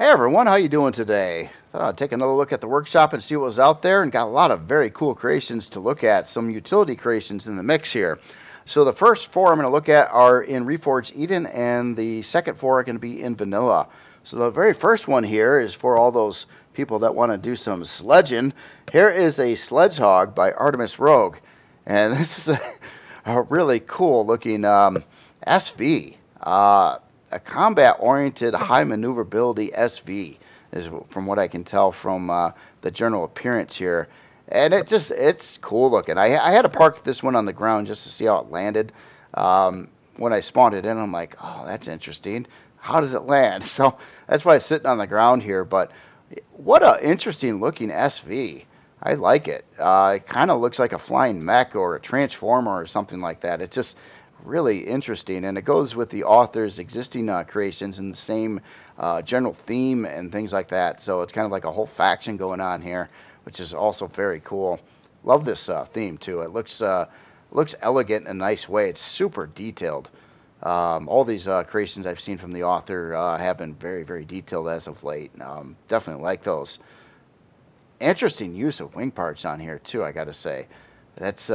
Hey everyone, how you doing today? Thought I'd take another look at the workshop and see what was out there, and got a lot of very cool creations to look at, some utility creations in the mix here. So the first four I'm going to look at are in Reforged Eden, and the second four are going to be in Vanilla. So the very first one here is for all those people that want to do some sledging. Here is a Sledgehog by ArtemisRouge, and this is a really cool looking SV. A combat-oriented, high maneuverability SV is from what I can tell from the general appearance here, and it's cool looking. I had to park this one on the ground just to see how it landed. When I spawned it in, I'm like, oh, that's interesting. How does it land? So that's why it's sitting on the ground here. But what a interesting looking SV. I like it. It kind of looks like a flying mech or a transformer or something like that. It just really interesting, and it goes with the author's existing creations in the same general theme and things like that. So it's kind of like a whole faction going on here, which is also very cool. Love this theme too. It looks elegant in a nice way. It's super detailed. All these creations I've seen from the author have been very, very detailed as of late. Definitely like those. Interesting use of wing parts on here too, I gotta say. That's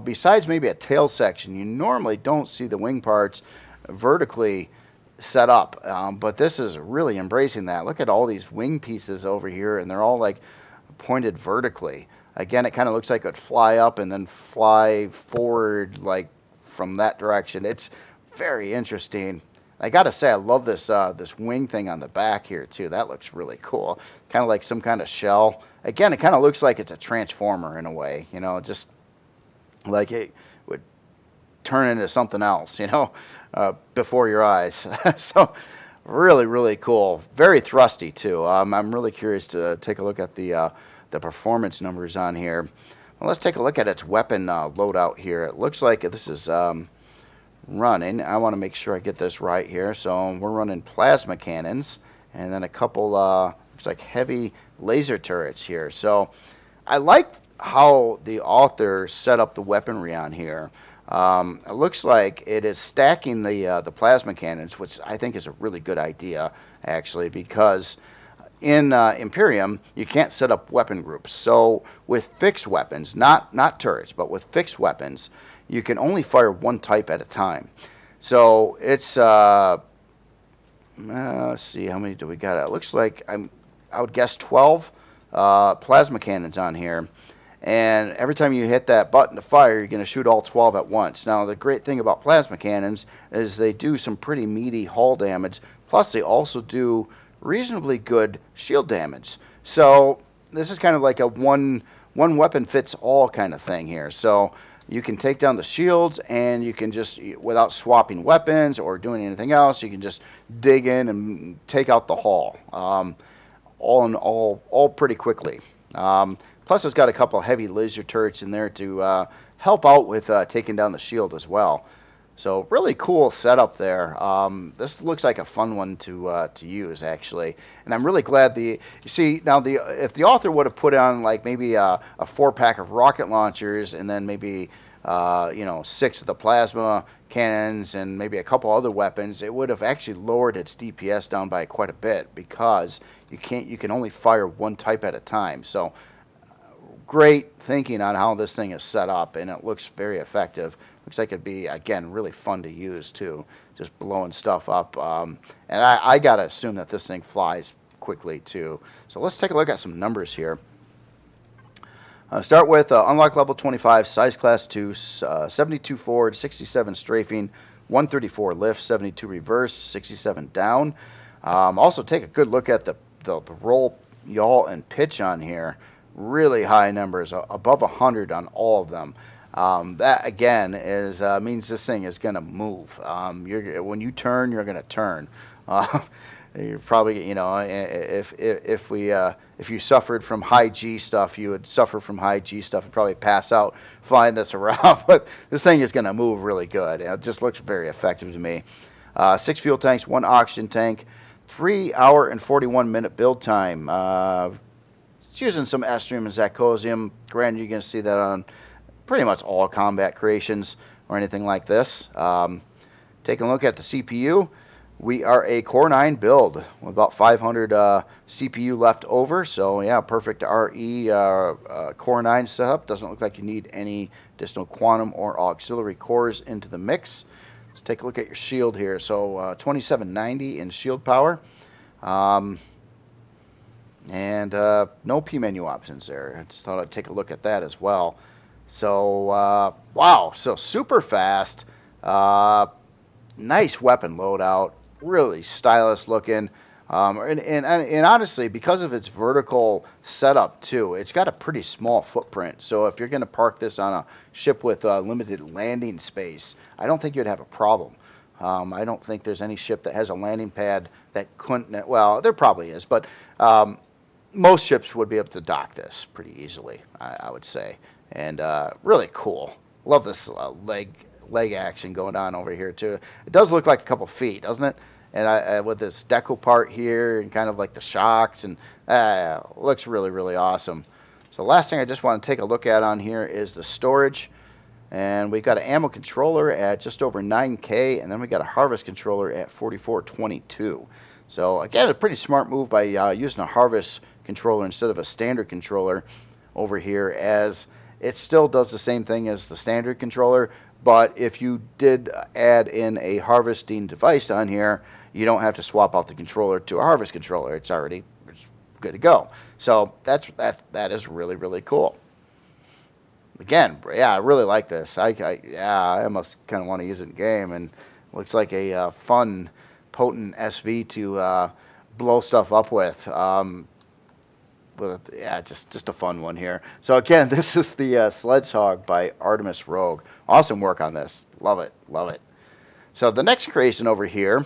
besides maybe a tail section, you normally don't see the wing parts vertically set up, but this is really embracing that. Look at all these wing pieces over here, and they're all like pointed vertically. Again, it kind of looks like it would fly up and then fly forward like from that direction. It's very interesting. I gotta say, I love this this wing thing on the back here too. That looks really cool. Kind of like some kind of shell. Again, it kind of looks like it's a transformer in a way. Just like it would turn into something else. Before your eyes. So really, really cool. Very thrusty too. I'm really curious to take a look at the performance numbers on here. Well, let's take a look at its weapon loadout here. It looks like this is running. I want to make sure I get this right here. So we're running plasma cannons and then a couple looks like heavy laser turrets here. So I like how the author set up the weaponry on here. It looks like it is stacking the plasma cannons, which I think is a really good idea actually, because in Empyrion you can't set up weapon groups. So with fixed weapons, not turrets, but with fixed weapons, you can only fire one type at a time. So it's let's see, how many do we got? It looks like I would guess 12 plasma cannons on here, and every time you hit that button to fire, you're going to shoot all 12 at once. Now the great thing about plasma cannons is they do some pretty meaty hull damage, plus they also do reasonably good shield damage. So this is kind of like a one weapon fits all kind of thing here. So you can take down the shields, and you can just, without swapping weapons or doing anything else, you can just dig in and take out the hull. All in all pretty quickly. Plus, it's got a couple heavy laser turrets in there to help out with taking down the shield as well. So really cool setup there. This looks like a fun one to use actually, and I'm really glad if the author would have put on like maybe a 4-pack of rocket launchers and then maybe 6 of the plasma cannons and maybe a couple other weapons, it would have actually lowered its DPS down by quite a bit, because you can only fire one type at a time. So great thinking on how this thing is set up, and it looks very effective. Looks like it'd be, again, really fun to use too, just blowing stuff up. And I gotta assume that this thing flies quickly too. So let's take a look at some numbers here. Start with unlock level 25, size class 2, 72 forward, 67 strafing, 134 lift, 72 reverse, 67 down. Also take a good look at the roll, yaw, and pitch on here. Really high numbers, above 100 on all of them. That again means this thing is going to move. When you turn, you're going to turn. You're probably, if you suffered from high G stuff, you would suffer from high G stuff and probably pass out flying this around. But this thing is going to move really good. It just looks very effective to me. 6 fuel tanks, 1 oxygen tank, 3 hour and 41 minute build time. It's using some Estrium and Zacosium. Granted, you're going to see that on pretty much all combat creations or anything like this. Taking a look at the CPU. We are a Core 9 build with about 500 CPU left over. So yeah, perfect RE Core 9 setup. Doesn't look like you need any additional quantum or auxiliary cores into the mix. Let's take a look at your shield here. So 2790 in shield power. And no P menu options there. I just thought I'd take a look at that as well. So wow, so super fast. Nice weapon loadout. Really stylish looking. And honestly, because of its vertical setup too, it's got a pretty small footprint. So if you're going to park this on a ship with limited landing space, I don't think you'd have a problem. I don't think there's any ship that has a landing pad that couldn't. Well, there probably is, but most ships would be able to dock this pretty easily, I would say. And really cool. Love this leg action going on over here too. It does look like a couple feet, doesn't it? And with this deco part here and kind of like the shocks, and looks really, really awesome. So last thing I just want to take a look at on here is the storage. And we've got an ammo controller at just over 9K, and then we got a harvest controller at 4422. So again, a pretty smart move by using a harvest controller instead of a standard controller over here, as it still does the same thing as the standard controller. But if you did add in a harvesting device on here, you don't have to swap out the controller to a harvest controller. It's good to go. So that is really, really cool. Again, yeah, I really like this. I almost kind of want to use it in game, and looks like a fun, potent SV to blow stuff up with. Just a fun one here. So again, this is the Sledgehog by ArtemisRouge. Awesome work on this. Love it, love it. So the next creation over here,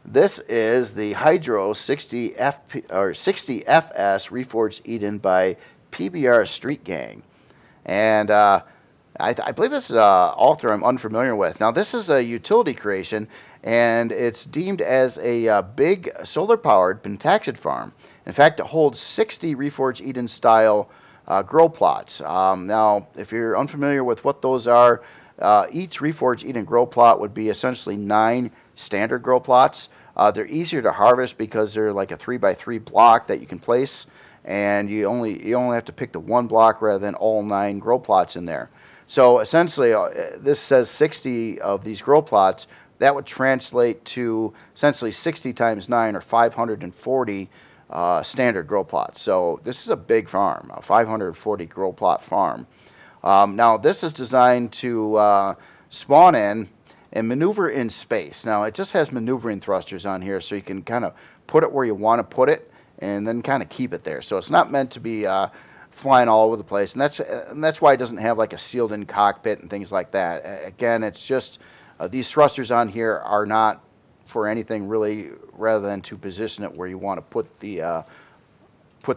this is the Hydro 60FS Reforged Eden by PBR Street Gang. And I believe this is an author I'm unfamiliar with. Now, this is a utility creation, and it's deemed as a big solar-powered pentaxid farm. In fact, it holds 60 Reforged Eden style grow plots. Now, if you're unfamiliar with what those are, each Reforged Eden grow plot would be essentially 9 standard grow plots. They're easier to harvest because they're like a 3x3 block that you can place, and you only have to pick the one block rather than all 9 grow plots in there. So essentially, this says 60 of these grow plots. That would translate to essentially 60 times 9, or 540 standard grow plots. So this is a big farm, a 540 grow plot farm. Now this is designed to spawn in and maneuver in space. Now it just has maneuvering thrusters on here, so you can kind of put it where you want to put it and then kind of keep it there. So it's not meant to be flying all over the place, and that's why it doesn't have like a sealed in cockpit and things like that. Again, it's just these thrusters on here are not for anything really, rather than to position it where you want to put the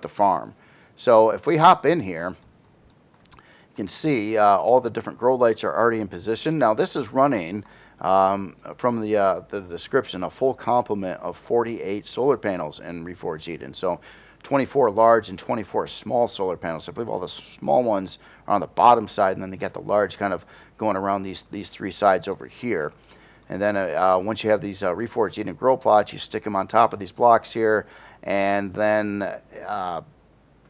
farm. So if we hop in here, you can see all the different grow lights are already in position. Now this is running from the description, a full complement of 48 solar panels in Reforged Eden. So 24 large and 24 small solar panels. I believe all the small ones are on the bottom side, and then they got the large kind of going around these 3 sides over here. And then once you have these Reforged Eden grow plots, you stick them on top of these blocks here, and then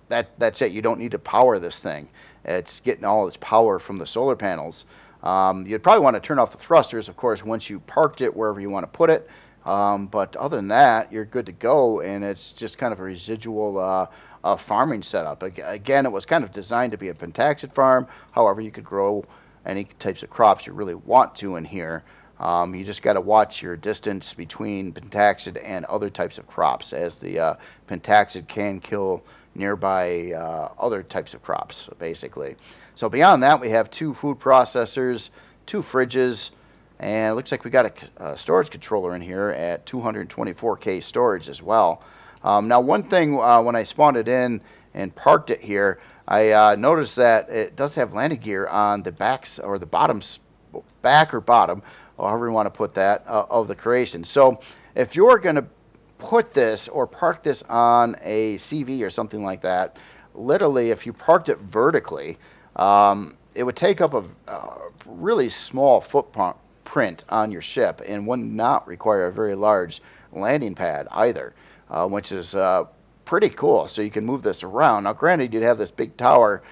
that's it. You don't need to power this thing. It's getting all its power from the solar panels. You'd probably want to turn off the thrusters, of course, once you parked it wherever you want to put it. But other than that, you're good to go, and it's just kind of a residual farming setup. Again, it was kind of designed to be a pentaxid farm. However, you could grow any types of crops you really want to in here. You just got to watch your distance between pentaxid and other types of crops, as the pentaxid can kill nearby other types of crops, basically. So beyond that, we have 2 food processors, 2 fridges, and it looks like we got a storage controller in here at 224K storage as well. Now, one thing, when I spawned it in and parked it here, I noticed that it does have landing gear on the backs, or the bottoms, back or bottom, or however you want to put that, of the creation. So if you're going to put this or park this on a CV or something like that, literally if you parked it vertically, it would take up a really small print on your ship and would not require a very large landing pad either, which is pretty cool. So you can move this around. Now, granted, you'd have this big tower,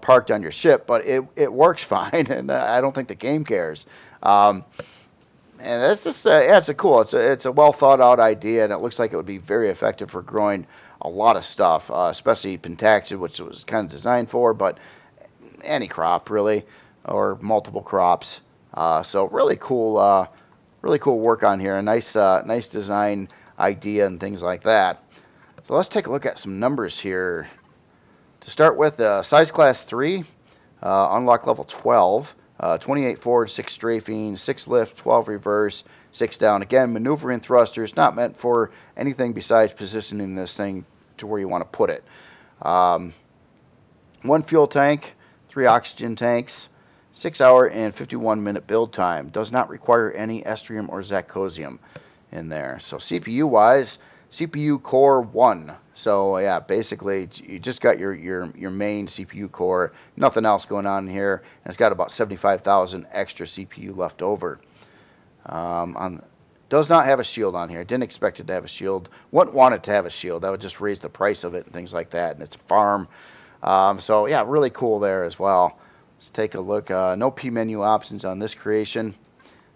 parked on your ship, but it works fine, and I don't think the game cares. And that's just, it's a well thought out idea, and it looks like it would be very effective for growing a lot of stuff, especially Pentaxid, which it was kind of designed for, but any crop really, or multiple crops. So really cool work on here. A nice design idea and things like that. So let's take a look at some numbers here. To start with, size class 3, unlock level 12. 28 forward, 6 strafing, 6 lift, 12 reverse, 6 down. Again, maneuvering thrusters, not meant for anything besides positioning this thing to where you want to put it. 1 fuel tank, 3 oxygen tanks, 6 hour and 51 minute build time. Does not require any estrium or zirconium in there. So CPU wise, CPU core 1. So yeah, basically you just got your main CPU core, nothing else going on here. And it's got about 75,000 extra CPU left over. Does not have a shield on here. Didn't expect it to have a shield. Wouldn't want it to have a shield. That would just raise the price of it and things like that. And it's a farm. So yeah, really cool there as well. Let's take a look. No P menu options on this creation.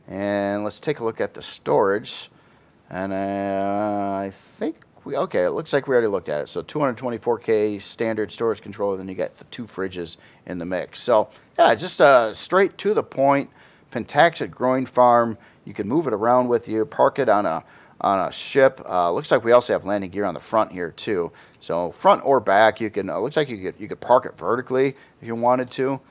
And let's take a look at the storage. And I think it looks like we already looked at it. So 224K standard storage controller, then you got the 2 fridges in the mix. So yeah, just straight to the point, Pentaxid growing farm. You can move it around with you, park it on a ship. Looks like we also have landing gear on the front here too. So front or back, you can. Looks like you could park it vertically if you wanted to.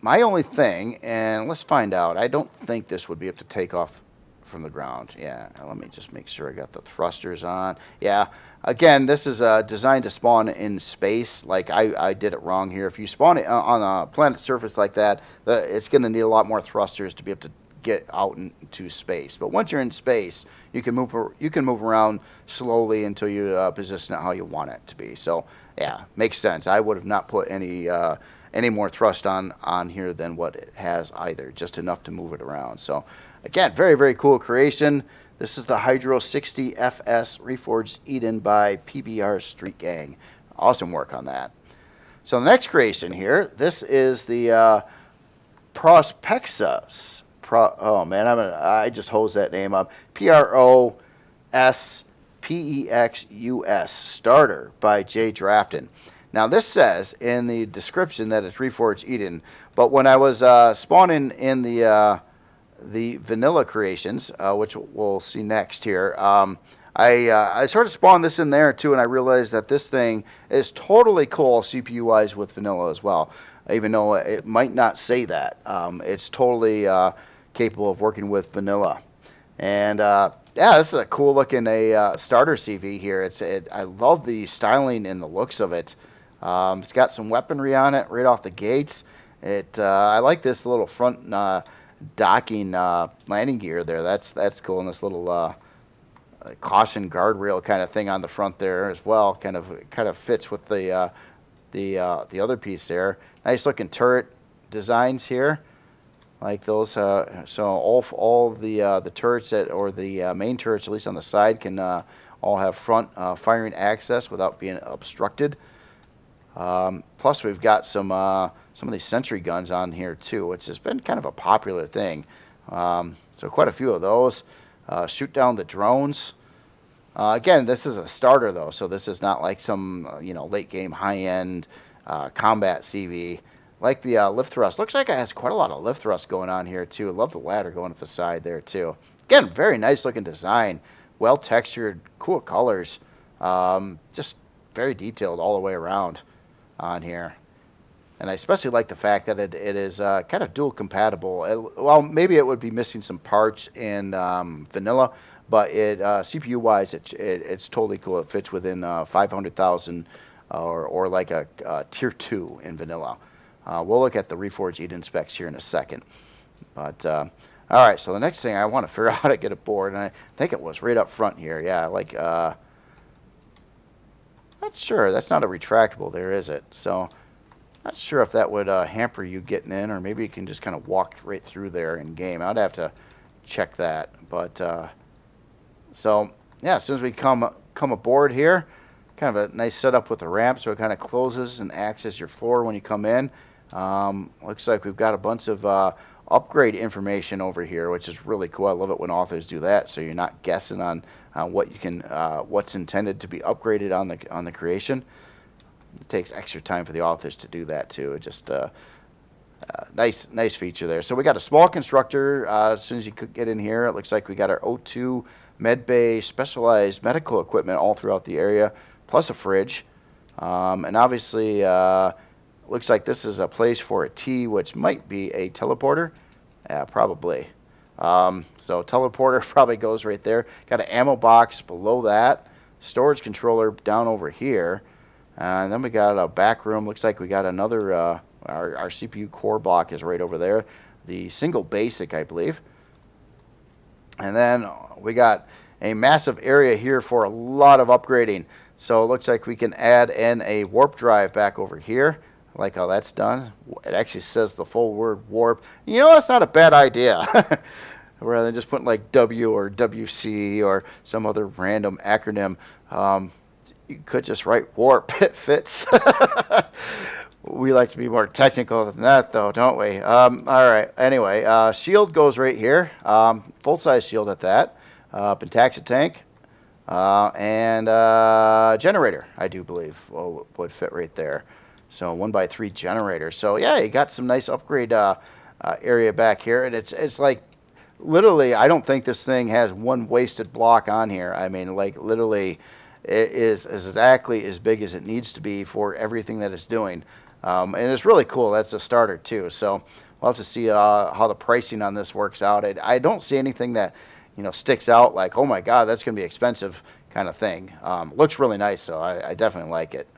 My only thing, and let's find out, I don't think this would be able to take off from the ground. Yeah, let me just make sure I got the thrusters on. Yeah, again, this is designed to spawn in space. Like, I did it wrong here. If you spawn it on a planet surface like that, it's going to need a lot more thrusters to be able to get out into space. But once you're in space, you can move around slowly until you position it how you want it to be. So, yeah, makes sense. I would have not put any more thrust on here than what it has either, just enough to move it around. So again, very, very cool creation. This is the Hydro 60 FS Reforged Eden by PBR Street Gang. Awesome work on that. So the next creation here, this is the Prospexus. I just hosed that name up. PROSPEXUS starter by Jay Drafton. Now, this says in the description that it's Reforged Eden, but when I was spawning in the vanilla creations, which we'll see next here, I sort of spawned this in there too, and I realized that this thing is totally cool CPU-wise with vanilla as well, even though it might not say that. It's totally capable of working with vanilla. And yeah, this is a cool looking starter CV here. I love the styling and the looks of it. It's got some weaponry on it right off the gates. I like this little front docking landing gear there. That's cool, and this little caution guardrail kind of thing on the front there as well. Kind of fits with the other piece there. Nice looking turret designs here, like those. So all the turrets or the main turrets, at least on the side, can all have front firing access without being obstructed. Plus, we've got some of these sentry guns on here too, which has been kind of a popular thing. So quite a few of those. Shoot down the drones. Again, this is a starter though, so this is not like some late game high end combat CV. Like the lift thrust. Looks like it has quite a lot of lift thrust going on here too. I love the ladder going up the side there too. Again, very nice looking design. Well textured, cool colors. Just very detailed all the way around on here. And I especially like the fact that it is kind of dual compatible. Well, maybe it would be missing some parts in vanilla, but CPU wise, it's totally cool. It fits within 500,000 or like a tier 2 in vanilla. We'll look at the Reforged Eden specs here in a second. But all right, so the next thing I want to figure out how to get aboard, and I think it was right up front here. Yeah, like not sure. That's not a retractable there, is it? So Not sure if that would hamper you getting in, or maybe you can just kind of walk right through there in game. I'd have to check that. But so yeah, as soon as we come aboard here, kind of a nice setup with the ramp, so it kind of closes and acts as your floor when you come in. Looks like we've got a bunch of upgrade information over here, which is really cool. I love it when authors do that, so you're not guessing on what you can, what's intended to be upgraded on the creation. It takes extra time for the authors to do that too. It just nice feature there. So we got a small constructor. As soon as you could get in here, it looks like we got our O2 med bay, specialized medical equipment all throughout the area, plus a fridge. And obviously, looks like this is a place for a T, which might be a teleporter. Yeah, probably. So teleporter probably goes right there. Got an ammo box below that. Storage controller down over here. And then we got a back room. Looks like we got another, our CPU core block is right over there. The single basic, I believe. And then we got a massive area here for a lot of upgrading. So it looks like we can add in a warp drive back over here. I like how that's done. It actually says the full word warp. You know, that's not a bad idea. Rather than just putting like W or WC or some other random acronym. You could just write warp. It fits. We like to be more technical than that, though, don't we? All right. Anyway, shield goes right here. Full-size shield at that. Pentaxa tank. And generator, I do believe, would fit right there. So 1x3 generator. So yeah, you got some nice upgrade area back here, and it's like literally, I don't think this thing has one wasted block on here. I mean, like literally, it is exactly as big as it needs to be for everything that it's doing. And it's really cool. That's a starter too. So we'll have to see how the pricing on this works out. I don't see anything that sticks out like, oh my God, that's going to be expensive kind of thing. Looks really nice, so I definitely like it.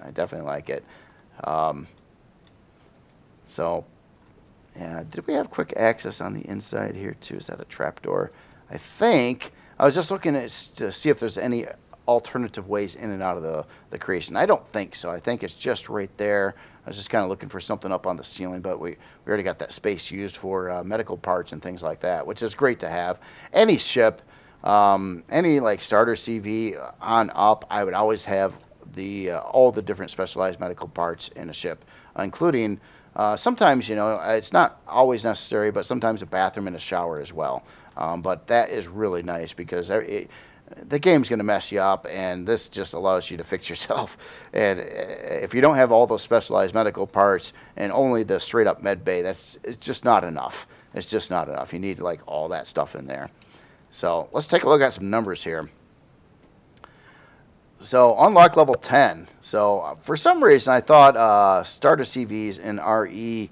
So, yeah, did we have quick access on the inside here too? Is that a trapdoor? I think I was just looking to see if there's any alternative ways in and out of the creation. I don't think so. I think it's just right there. I was just kind of looking for something up on the ceiling, but we already got that space used for medical parts and things like that, which is great to have. Any ship, any like starter CV on up, I would always have all the different specialized medical parts in a ship, including sometimes, it's not always necessary, but sometimes a bathroom and a shower as well. But that is really nice because the game's going to mess you up, and this just allows you to fix yourself. And if you don't have all those specialized medical parts and only the straight up med bay, it's just not enough. It's just not enough. You need like all that stuff in there. So let's take a look at some numbers here. So unlock level 10. So for some reason I thought starter CVs in RE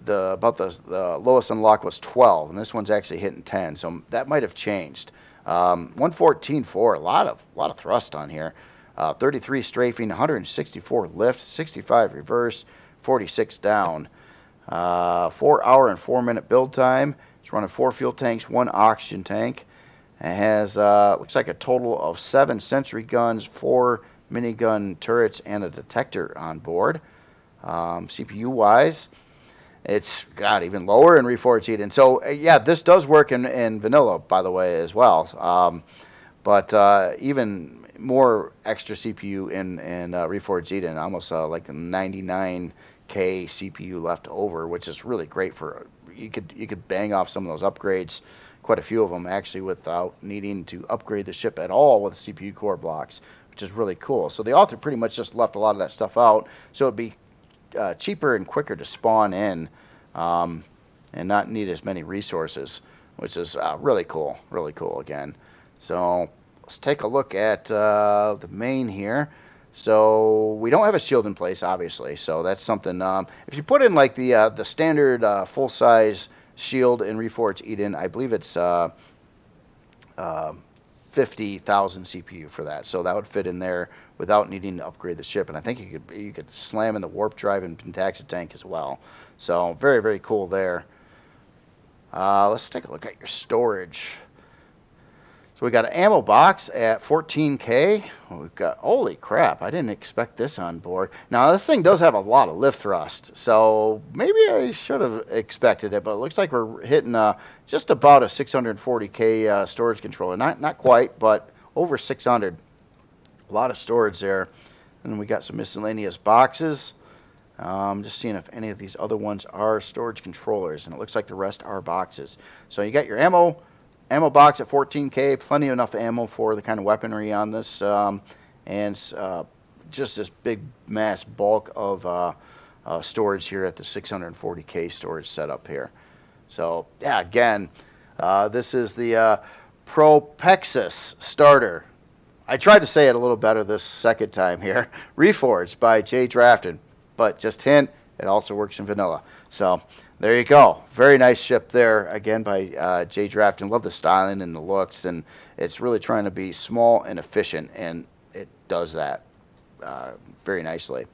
the lowest unlock was 12, and this one's actually hitting 10. So that might have changed. 114.4, a lot of thrust on here. 33 strafing, 164 lift, 65 reverse, 46 down. 4 hour and 4 minute build time. It's running 4 fuel tanks, 1 oxygen tank. It has looks like a total of 7 sentry guns, 4 minigun turrets, and a detector on board. CPU wise, it's got even lower in Reforged Eden. So yeah, this does work in vanilla, by the way, as well. But even more extra CPU in Reforged Eden, almost like 99K CPU left over, which is really great for you could bang off some of those upgrades, quite a few of them actually, without needing to upgrade the ship at all with CPU core blocks, which is really cool. So the author pretty much just left a lot of that stuff out, so it'd be cheaper and quicker to spawn in and not need as many resources, which is really cool again. So let's take a look at the main here. So we don't have a shield in place, obviously, so that's something. If you put in like the standard full-size shield in Reforged Eden, I believe it's 50,000 CPU for that, so that would fit in there without needing to upgrade the ship. And I think you could slam in the warp drive and Pentaxa tank as well. So very, very cool there. Let's take a look at your storage. So we got an ammo box at 14K. We've got, holy crap, I didn't expect this on board. Now this thing does have a lot of lift thrust, so maybe I should have expected it, but it looks like we're hitting just about a 640K storage controller. Not quite, but over 600. A lot of storage there. And we got some miscellaneous boxes. Just seeing if any of these other ones are storage controllers, and it looks like the rest are boxes. So you got your ammo box at 14K, plenty enough ammo for the kind of weaponry on this, and just this big mass bulk of storage here at the 640K storage setup here. So yeah, again, this is the Prometheus starter. I tried to say it a little better this second time here. Reforged by Jay Drafton, but just hint, it also works in vanilla. So there you go. Very nice ship there, again, by Jay Drafton. Love the styling and the looks, and it's really trying to be small and efficient, and it does that very nicely.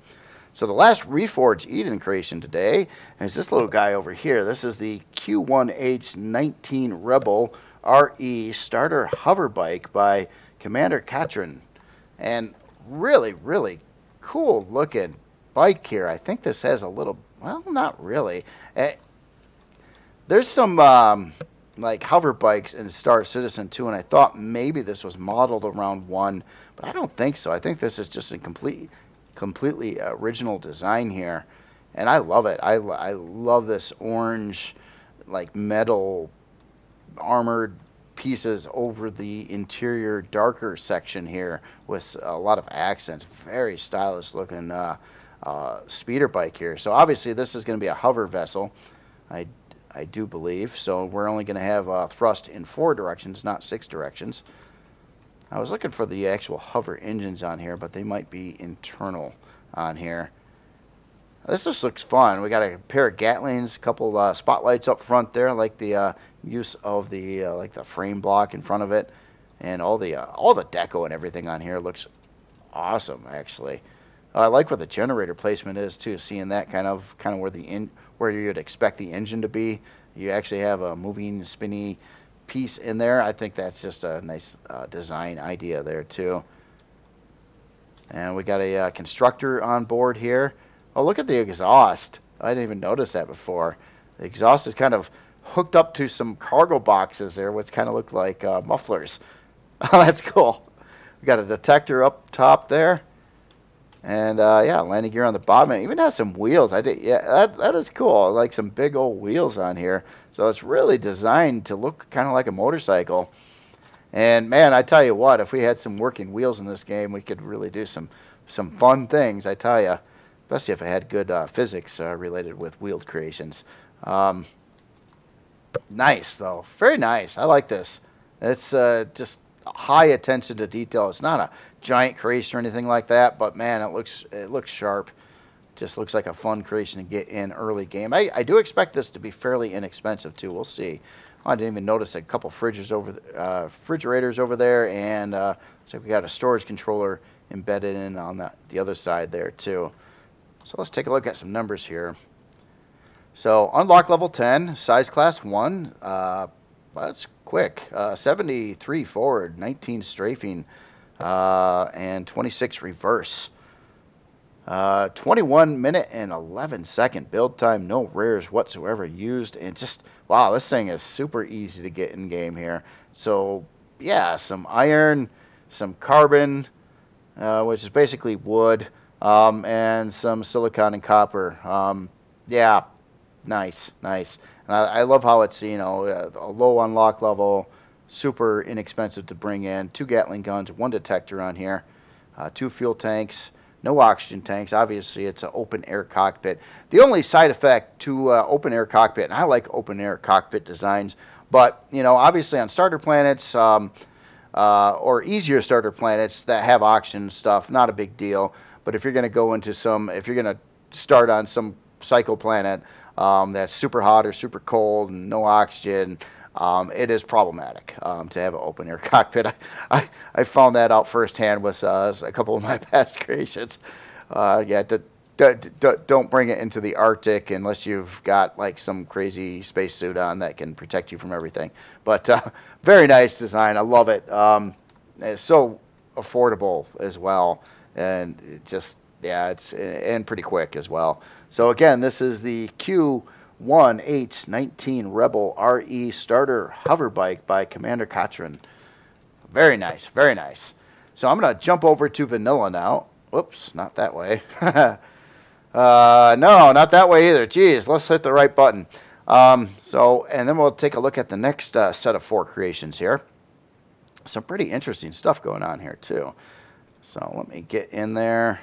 So the last Reforged Eden creation today is this little guy over here. This is the Q1H19 Rebel RE Starter Hover Bike by Commander Katrin. And really, really cool looking bike here. I think this has a little, well, not really. There's some like hover bikes in Star Citizen 2, and I thought maybe this was modeled around one, but I don't think so. I think this is just a completely original design here, and I love it. I love this orange, like metal armored pieces over the interior darker section here with a lot of accents. Very stylish looking speeder bike here. So obviously this is going to be a hover vessel, I do believe. So we're only going to have thrust in 4 directions, not 6 directions. I was looking for the actual hover engines on here, but they might be internal on here. This just looks fun. We got a pair of Gatlings, a couple spotlights up front there. I like the use of the like the frame block in front of it, and all the deco and everything on here looks awesome. Actually, I like where the generator placement is too. Seeing that kind of where you'd expect the engine to be, you actually have a moving, spinny piece in there. I think that's just a nice design idea there too. And we got a constructor on board here. Oh, look at the exhaust. I didn't even notice that before. The exhaust is kind of hooked up to some cargo boxes there, which kind of look like mufflers. Oh, that's cool. We got a detector up top there. And yeah, landing gear on the bottom. It even has some wheels. Yeah, that is cool. I like some big old wheels on here. So it's really designed to look kind of like a motorcycle. And man, I tell you what, if we had some working wheels in this game, we could really do some fun things, I tell you. Especially if it had good physics related with wheeled creations. Nice, though. Very nice. I like this. It's just high attention to detail. It's not a giant creation or anything like that, but man, it looks sharp. Just looks like a fun creation to get in early game. I do expect this to be fairly inexpensive, too. We'll see. I didn't even notice a couple refrigerators over there, and so we got a storage controller embedded in on the other side there, too. So let's take a look at some numbers here. So unlock level 10, size class 1. That's quick. 73 forward, 19 strafing, and 26 reverse. 21 minute and 11 second build time. No rares whatsoever used. And just, wow, this thing is super easy to get in game here. So yeah, some iron, some carbon, which is basically wood. And some silicon and copper. Yeah, nice. And I love how it's, a low unlock level, super inexpensive to bring in. 2 Gatling guns, 1 detector on here, 2 fuel tanks, no oxygen tanks. Obviously, it's an open air cockpit. The only side effect to open air cockpit, and I like open air cockpit designs, but, obviously on starter planets, or easier starter planets that have oxygen stuff, not a big deal. But if you're going to if you're going to start on some cycle planet that's super hot or super cold and no oxygen, it is problematic to have an open air cockpit. I found that out firsthand with a couple of my past creations. Yeah, don't bring it into the Arctic unless you've got like some crazy spacesuit on that can protect you from everything. But very nice design. I love it. It's so affordable as well, and it just yeah, it's and pretty quick as well. So again, this is the Q1H19 Rebel RE Starter Hover Bike by Commander Cotran. Very nice, very nice. So I'm gonna jump over to vanilla now. Whoops, not that way. No, not that way either. Geez, let's hit the right button. And then we'll take a look at the next set of 4 creations here. Some pretty interesting stuff going on here too. So let me get in there.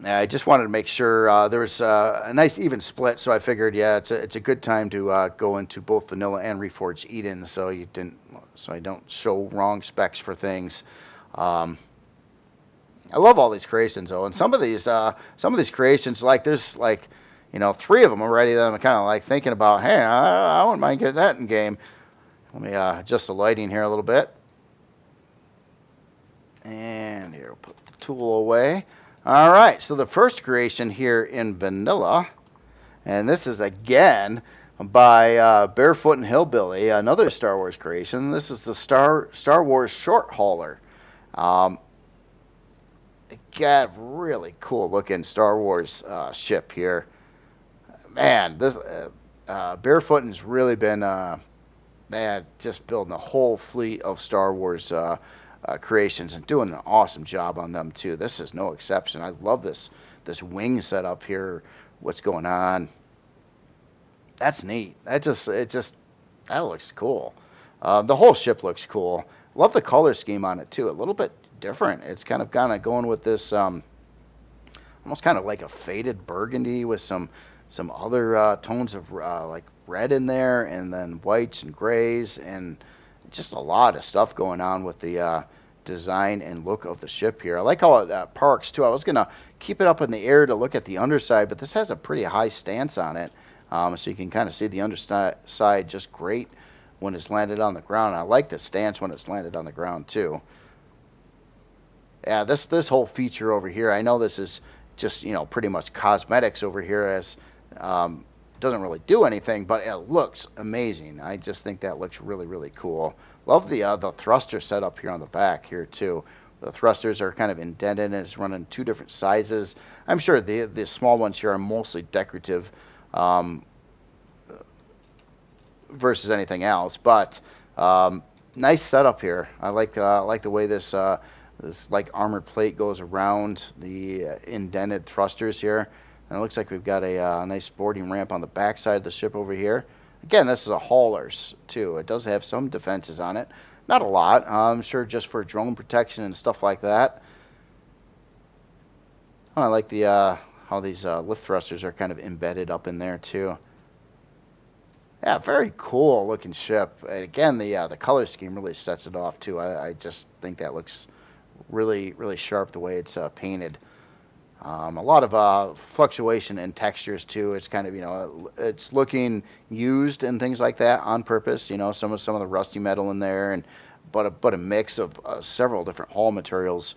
I just wanted to make sure there was a nice even split, so I figured, yeah, it's a good time to go into both vanilla and Reforged Eden, so I don't show wrong specs for things. I love all these creations though, and some of these creations, like there's like 3 of them already that I'm kind of like thinking about. Hey, I wouldn't mind getting that in game. Let me adjust the lighting here a little bit, and here we'll put the tool away. All right, so the first creation here in vanilla, and this is again by Barefoot and Hillbilly, another Star Wars creation. This is the Star Wars Short Hauler. Got really cool looking Star Wars ship here. Man, this Barefoot has really been just building a whole fleet of Star Wars creations and doing an awesome job on them too. This is no exception. I love this wing setup here. What's going on? That's neat. That looks cool. The whole ship looks cool. Love the color scheme on it too. A little bit different. It's kind of going with this almost kind of like a faded burgundy with some other tones of like red in there, and then whites and grays, and just a lot of stuff going on with the design and look of the ship here. I like how it parks too. I was gonna keep it up in the air to look at the underside, but this has a pretty high stance on it, so you can kind of see the underside just great when it's landed on the ground. I like the stance when it's landed on the ground too. Yeah, this whole feature over here, I know this is just pretty much cosmetics over here, as doesn't really do anything, but it looks amazing. I just think that looks really, really cool. Love the thruster setup here on the back here too. The thrusters are kind of indented and it's running 2 different sizes. I'm sure the small ones here are mostly decorative versus anything else, but nice setup here. I like the way this like armored plate goes around the indented thrusters here. And it looks like we've got a nice boarding ramp on the back side of the ship over here. Again, this is a haulers too. It does have some defenses on it. Not a lot. I'm sure just for drone protection and stuff like that. I like the how these lift thrusters are kind of embedded up in there too. Yeah, very cool looking ship. And again, the color scheme really sets it off too. I just think that looks really, really sharp the way it's painted. A lot of fluctuation in textures too. It's kind of it's looking used and things like that on purpose. Some of the rusty metal in there, but a mix of several different hull materials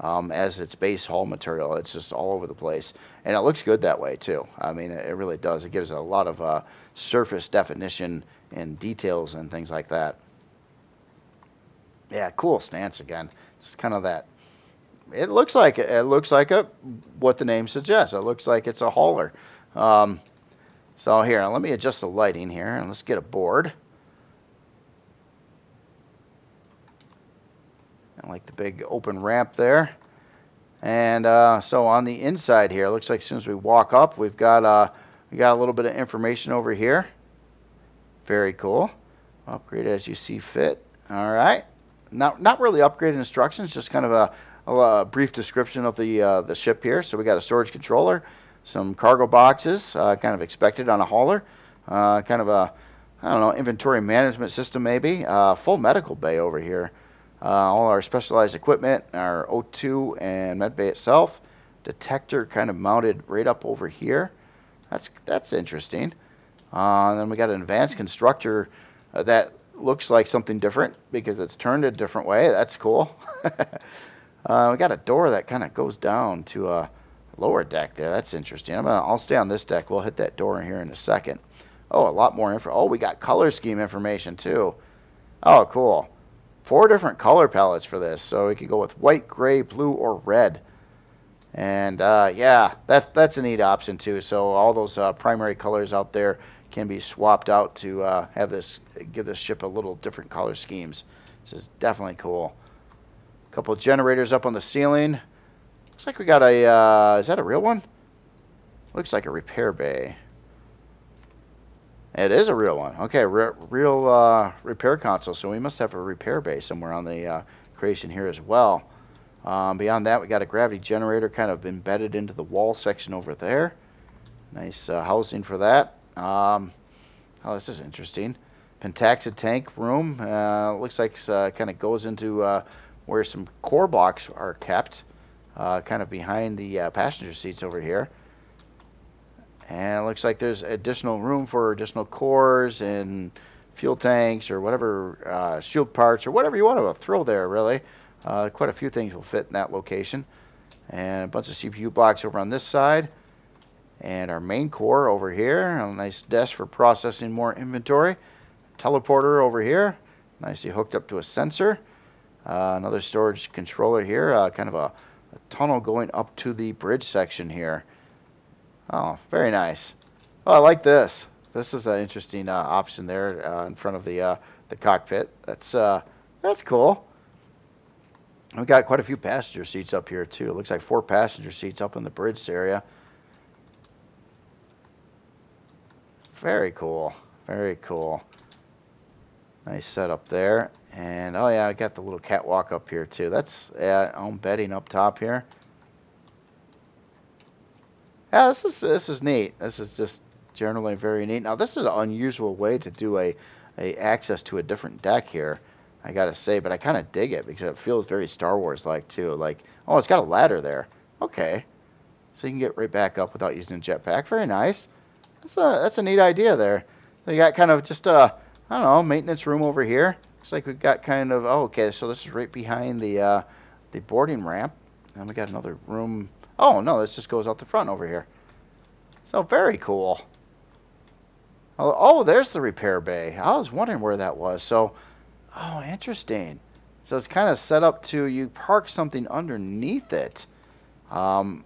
as its base hull material. It's just all over the place, and it looks good that way too. I mean, it really does. It gives it a lot of surface definition and details and things like that. Yeah, cool stance again. Just kind of that. It looks like what the name suggests. It looks like it's a hauler. So here, let me adjust the lighting here, and let's get a board. I like the big open ramp there. And so on the inside here, it looks like as soon as we walk up, we got a little bit of information over here. Very cool. Upgrade as you see fit. All right. Not really upgrade instructions, just kind of a brief description of the ship here. So we got a storage controller, some cargo boxes, kind of expected on a hauler, kind of a, I don't know, inventory management system maybe, full medical bay over here, all our specialized equipment, our O2 and med bay itself, detector kind of mounted right up over here. That's interesting. And then we got an advanced constructor that looks like something different because it's turned a different way. That's cool. We got a door that kind of goes down to a lower deck there. That's interesting. I'll stay on this deck. We'll hit that door in here in a second. Oh, a lot more info. Oh, we got color scheme information too. Oh, cool. 4 different color palettes for this. So we can go with white, gray, blue, or red. And yeah, that's a neat option too. So all those primary colors out there can be swapped out to give this ship a little different color schemes. This is definitely cool. A couple of generators up on the ceiling. Looks like we got a, is that a real one? Looks like a repair bay. It is a real one. Okay, real repair console. So we must have a repair bay somewhere on the creation here as well. Beyond that, we got a gravity generator kind of embedded into the wall section over there. Nice housing for that. Oh, this is interesting. Pentaxid tank room. Looks like kind of goes into where some core blocks are kept, kind of behind the passenger seats over here. And it looks like there's additional room for additional cores and fuel tanks or whatever, shield parts or whatever you want to throw there, really. Quite a few things will fit in that location. And a bunch of CPU blocks over on this side. And our main core over here. A nice desk for processing more inventory. Teleporter over here. Nicely hooked up to a sensor. Another storage controller here. Kind of a tunnel going up to the bridge section here. Oh, very nice. Oh, I like this. This is an interesting option there in front of the cockpit. That's cool. We got quite a few passenger seats up here too. It looks like 4 passenger seats up in the bridge area. Very cool. Very cool. Nice setup there. And oh yeah, I got the little catwalk up here too. That's own bedding up top here. Yeah, this is neat. This is just generally very neat. Now this is an unusual way to do a access to a different deck here, I gotta say, but I kind of dig it because it feels very Star Wars like too. Like, oh, it's got a ladder there. Okay, so you can get right back up without using a jetpack. Very nice. That's a neat idea there. So you got kind of just I don't know, maintenance room over here. Looks like we've got kind of, oh, okay, so this is right behind the boarding ramp, and we got another room. Oh no, this just goes out the front over here. So very cool. Oh, there's the repair bay. I was wondering where that was. So, oh, interesting. So it's kind of set up to you park something underneath it. Of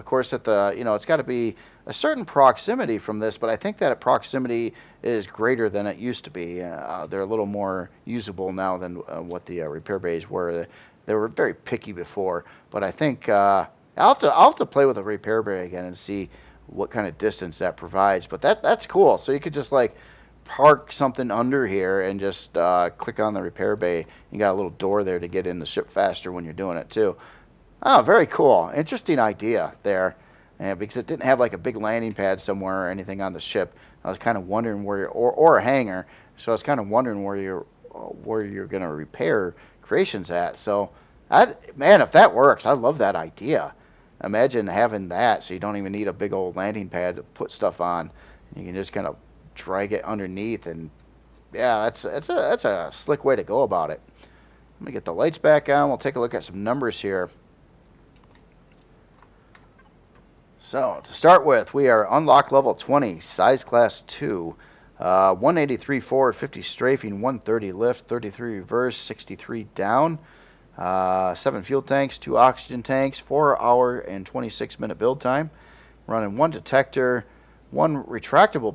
course, at the it's got to be a certain proximity from this, but I think that proximity is greater than it used to be. They're a little more usable now than what the repair bays were. They were very picky before, but I think I'll have to play with a repair bay again and see what kind of distance that provides. But that's cool. So you could just like park something under here and just click on the repair bay. You got a little door there to get in the ship faster when you're doing it too. Oh, very cool. Interesting idea there. Because it didn't have like a big landing pad somewhere or anything on the ship. I was kind of wondering where or a hangar. So I was kind of wondering where you're going to repair creations at. So, man, if that works, I love that idea. Imagine having that so you don't even need a big old landing pad to put stuff on. You can just kind of drag it underneath, and yeah, that's a slick way to go about it. Let me get the lights back on. We'll take a look at some numbers here. So to start with, we are unlock level 20, size class 2, 183 forward, 50 strafing, 130 lift, 33 reverse, 63 down, 7 fuel tanks, 2 oxygen tanks, 4 hour and 26 minute build time, running 1 detector, 1 retractable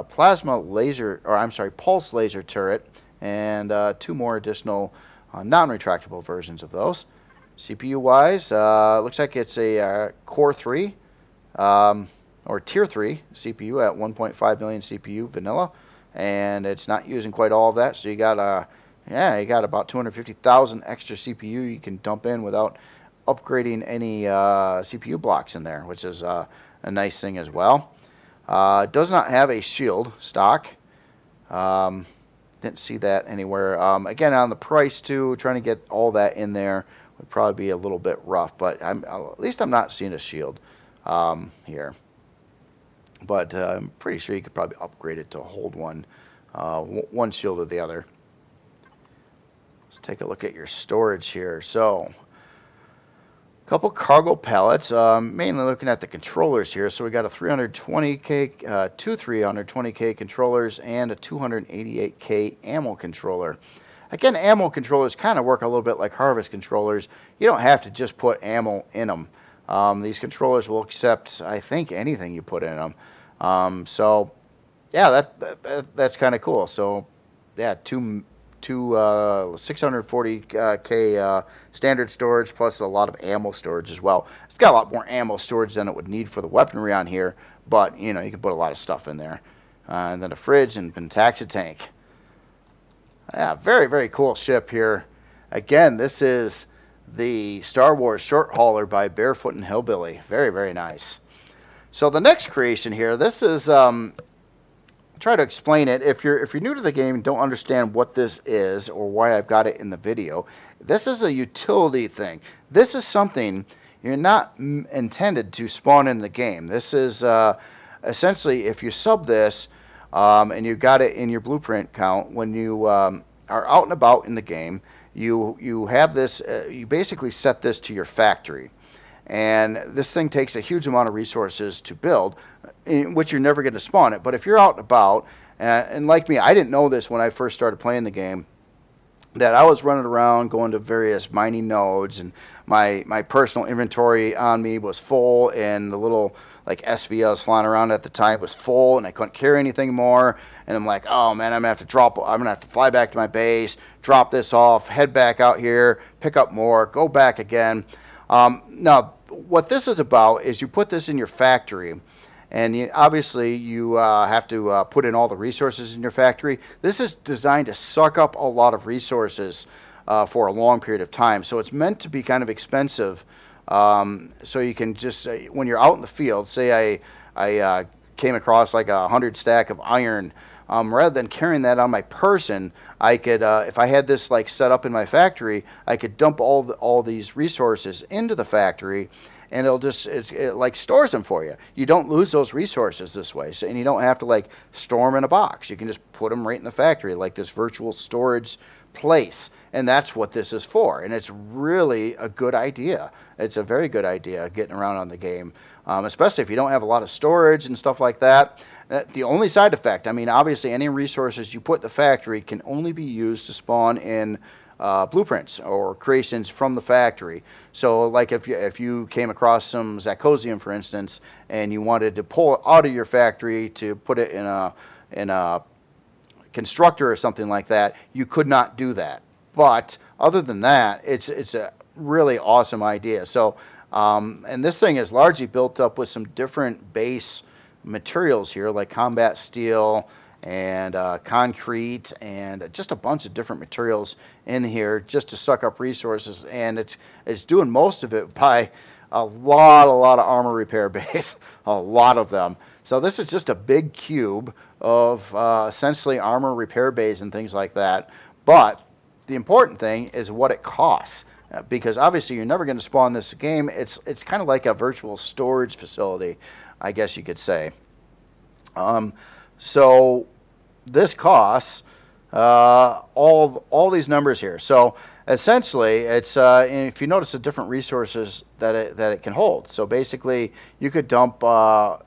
plasma laser, or I'm sorry, pulse laser turret, and 2 more additional non-retractable versions of those. CPU wise, looks like it's a Core 3 or Tier 3 CPU at 1.5 million CPU vanilla, and it's not using quite all of that, so you got you got about 250,000 extra CPU you can dump in without upgrading any CPU blocks in there, which is a nice thing as well. Does not have a shield stock. Didn't see that anywhere. Again, on the price too, trying to get all that in there would probably be a little bit rough, but at least I'm not seeing a shield here. But I'm pretty sure you could probably upgrade it to hold one shield or the other. Let's take a look at your storage here. So Couple cargo pallets, mainly looking at the controllers here. So we got a 320K, two 320K controllers and a 288K ammo controller. Again, ammo controllers kind of work a little bit like harvest controllers. You don't have to just put ammo in them. These controllers will accept, I think, anything you put in them. So yeah, that's kind of cool. So yeah, two 640K standard storage plus a lot of ammo storage as well. It's got a lot more ammo storage than it would need for the weaponry on here, but you know, you can put a lot of stuff in there. And then a fridge and Pentaxa tank. Yeah, very, very cool ship here. Again, this is the Star Wars short hauler by Barefoot and Hillbilly. Very, very nice. So the next creation here, this is try to explain it. If you're new to the game and don't understand what this is or why I've got it in the video, this is a utility thing. This is something you're not intended to spawn in the game. This is essentially, if you sub this and you got it in your blueprint count, when you are out and about in the game, you have this, you basically set this to your factory. And this thing takes a huge amount of resources to build, in which you're never going to spawn it. But if you're out and about, and like me, I didn't know this when I first started playing the game, that I was running around going to various mining nodes, and my personal inventory on me was full, and the little like SV I was flying around at the time was full, and I couldn't carry anything more. And I'm like, oh man, I'm gonna have to fly back to my base, drop this off, head back out here, pick up more, go back again. Now, what this is about is you put this in your factory, and obviously you have to put in all the resources in your factory. This is designed to suck up a lot of resources for a long period of time. So it's meant to be kind of expensive. So you can just, when you're out in the field, say I came across like 100 stack of iron, rather than carrying that on my person, I could, if I had this like set up in my factory, I could dump all these resources into the factory, and it like stores them for you. You don't lose those resources this way, so, and you don't have to like store them in a box. You can just put them right in the factory, like this virtual storage place, and that's what this is for. And it's really a good idea. It's a very good idea getting around on the game, especially if you don't have a lot of storage and stuff like that. The only side effect, I mean, obviously any resources you put in the factory can only be used to spawn in blueprints or creations from the factory. So like if you came across some Zacosium, for instance, and you wanted to pull it out of your factory to put it in a constructor or something like that, you could not do that. But other than that, it's a really awesome idea. So and this thing is largely built up with some different base materials here, like combat steel and concrete, and just a bunch of different materials in here just to suck up resources. And it's doing most of it by a lot of armor repair bays, a lot of them. So this is just a big cube of essentially armor repair bays and things like that. But the important thing is what it costs, because obviously you're never going to spawn this game. It's kind of like a virtual storage facility, I guess you could say. So this costs all these numbers here. So essentially, it's if you notice the different resources that it can hold. So basically, you could dump almost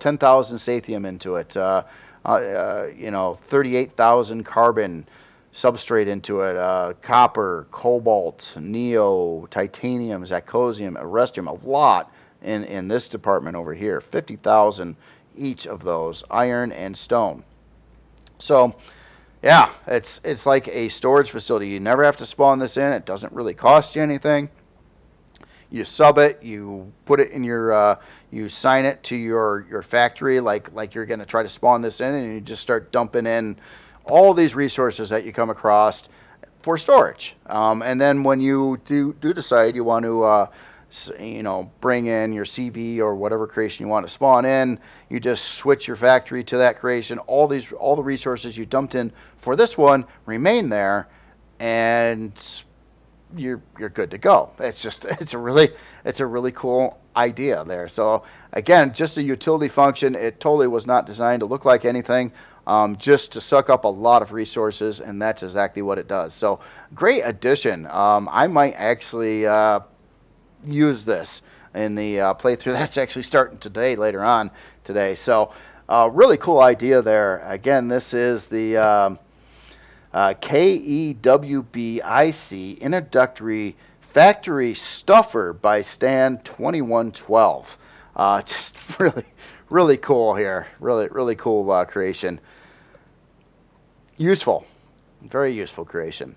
10,000 sathium into it. 38,000 carbon substrate into it, copper, cobalt, neo, titanium, zacosium, erestium, a lot in this department over here, 50,000 each of those, iron and stone. So yeah, it's like a storage facility. You never have to spawn this in. It doesn't really cost you anything. You sub it, you put it in your you sign it to your factory like you're going to try to spawn this in, and you just start dumping in all these resources that you come across for storage. And then when you do decide you want to bring in your CV or whatever creation you want to spawn in, you just switch your factory to that creation. All the resources you dumped in for this one remain there, and you're good to go. It's a really cool idea there. So again, just a utility function. It totally was not designed to look like anything. just to suck up a lot of resources, and that's exactly what it does. So great addition. I might actually use this in the playthrough that's actually starting today, later on today. So really cool idea there. Again, this is the KEWBIC Introductory Factory Stuffer by Stan2112. Just really cool here. Really cool creation. Useful. Very useful creation.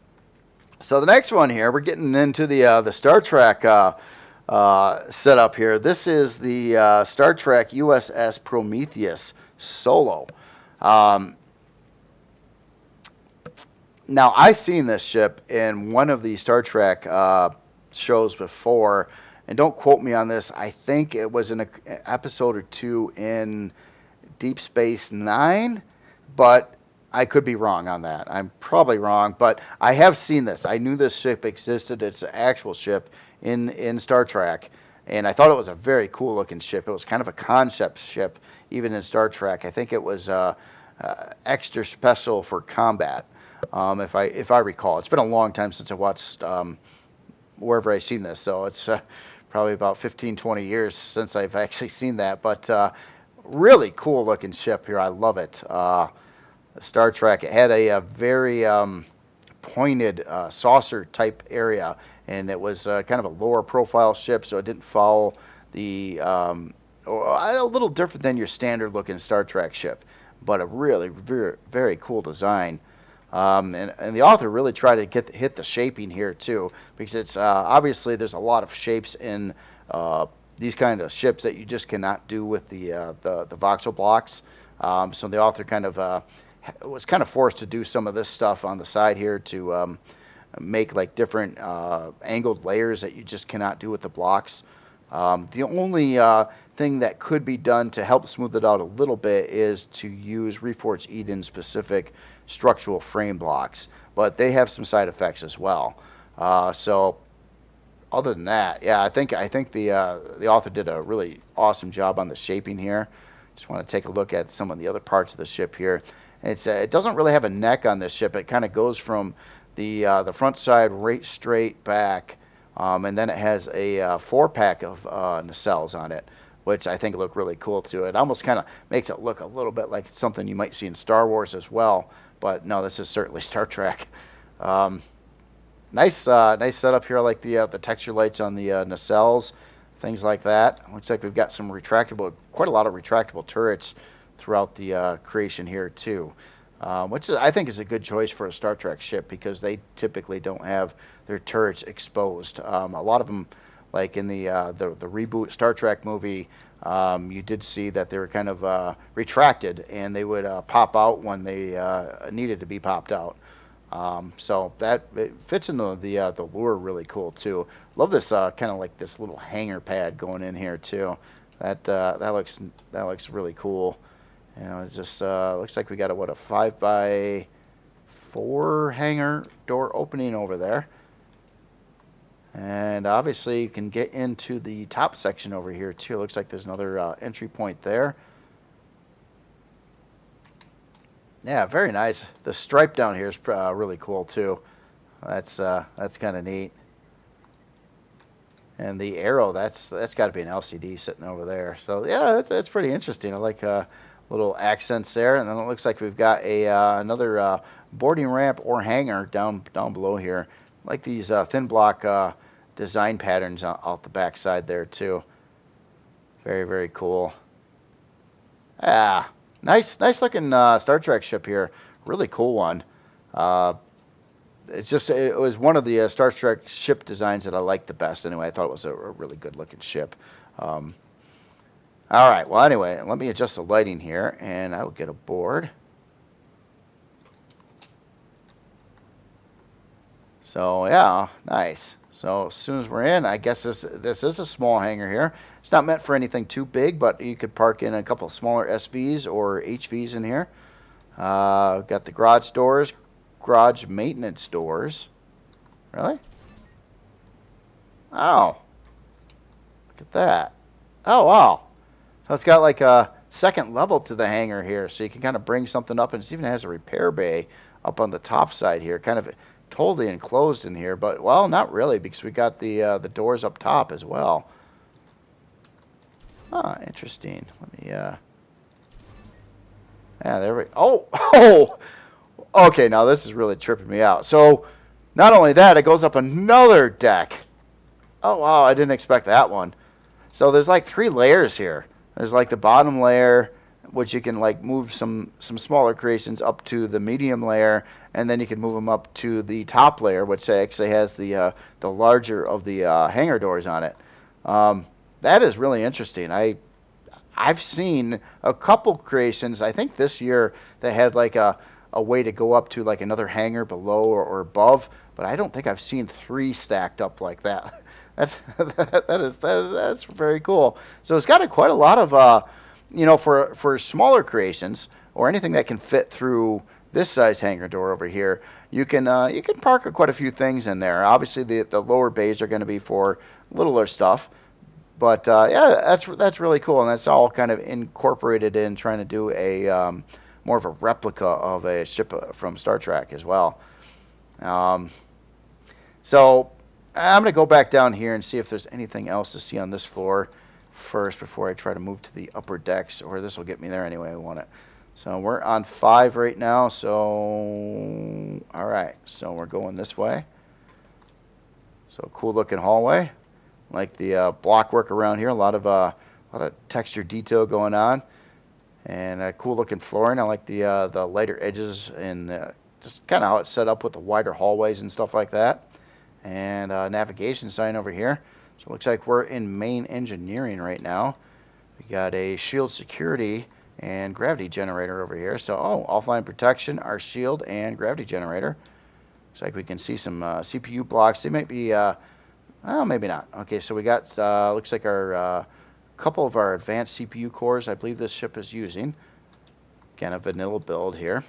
So the next one here, we're getting into the Star Trek setup here. This is the Star Trek USS Prometheus Solo. Now, I've seen this ship in one of the Star Trek shows before, and don't quote me on this. I think it was in an episode or two in Deep Space Nine, but I could be wrong on that. I'm probably wrong, but I have seen this. I knew this ship existed. It's an actual ship in Star Trek, and I thought it was a very cool looking ship. It was kind of a concept ship, even in Star Trek. I think it was extra special for combat. If I recall. It's been a long time since I watched wherever I've seen this, so it's probably about 15, 20 years since I've actually seen that, but really cool looking ship here. I love it. Star Trek, it had a very pointed saucer type area, and it was kind of a lower profile ship, so it didn't follow the a little different than your standard looking Star Trek ship, but a really very cool design. And the author really tried to hit the shaping here too, because it's obviously there's a lot of shapes in these kind of ships that you just cannot do with the voxel blocks. So the author kind of was kind of forced to do some of this stuff on the side here to make like different angled layers that you just cannot do with the blocks. The only thing that could be done to help smooth it out a little bit is to use Reforged Eden specific structural frame blocks, but they have some side effects as well. So other than that, yeah, I think the author did a really awesome job on the shaping here. Just want to take a look at some of the other parts of the ship here. It doesn't really have a neck on this ship. It kind of goes from the front side right straight back, and then it has a 4-pack of nacelles on it, which I think look really cool too. It almost kind of makes it look a little bit like something you might see in Star Wars as well. But no, this is certainly Star Trek. Nice setup here. I like the texture lights on the nacelles, things like that. Looks like we've got some quite a lot of retractable turrets throughout the creation here too, which I think is a good choice for a Star Trek ship because they typically don't have their turrets exposed. A lot of them, like in the reboot Star Trek movie, you did see that they were kind of retracted, and they would pop out when they needed to be popped out. So that it fits into the lure really cool too. Love this kind of like this little hanger pad going in here too. That looks really cool. You know, it just looks like we got a 5x4 hanger door opening over there. And obviously you can get into the top section over here too. Looks like there's another entry point there. Yeah, very nice. The stripe down here is really cool too. That's kind of neat. And the arrow, that's got to be an LCD sitting over there. So yeah, that's pretty interesting. I like little accents there. And then it looks like we've got another boarding ramp or hangar down below here. I like these thin block design patterns out the back side there too. Very cool. Ah, nice looking Star Trek ship here. Really cool one. It was one of the Star Trek ship designs that I liked the best. Anyway, I thought it was a really good looking ship. All right. Well, anyway, let me adjust the lighting here, and I will get aboard. So yeah, nice. So as soon as we're in, I guess this is a small hangar here. It's not meant for anything too big, but you could park in a couple of smaller SVs or HVs in here. Got the garage doors, garage maintenance doors. Really? Oh, look at that. Oh wow. So it's got like second level to the hangar here, so you can kind of bring something up, and it even has a repair bay up on the top side here, kind of totally enclosed in here, but, well, not really, because we got the doors up top as well. Ah, interesting. Let me, yeah, there we, oh, okay, now this is really tripping me out. So, not only that, it goes up another deck. Oh, wow, I didn't expect that one. So there's like 3 layers here. There's like the bottom layer, which you can like move some smaller creations up to the medium layer, and then you can move them up to the top layer, which actually has the larger of the hangar doors on it. That is really interesting. I've seen a couple creations, I think this year, that had like a way to go up to like another hangar below or above, but I don't think I've seen 3 stacked up like that. That's very cool. So it's got quite a lot of for smaller creations or anything that can fit through this size hangar door over here. You can park quite a few things in there. Obviously, the lower bays are going to be for littler stuff, but yeah, that's really cool, and that's all kind of incorporated in trying to do a more of a replica of a ship from Star Trek as well. So I'm going to go back down here and see if there's anything else to see on this floor first before I try to move to the upper decks, or this will get me there anyway I want it. So we're on 5 right now, so all right, so we're going this way. So cool looking hallway. Like the block work around here, a lot of texture detail going on, and cool looking flooring. I like the lighter edges and just kind of how it's set up with the wider hallways and stuff like that. And navigation sign over here. So it looks like we're in main engineering right now. We got a shield security and gravity generator over here. So, offline protection, our shield, and gravity generator. Looks like we can see some CPU blocks. They might be, well, maybe not. Okay, so we got, looks like our couple of our advanced CPU cores I believe this ship is using. Again, a vanilla build here.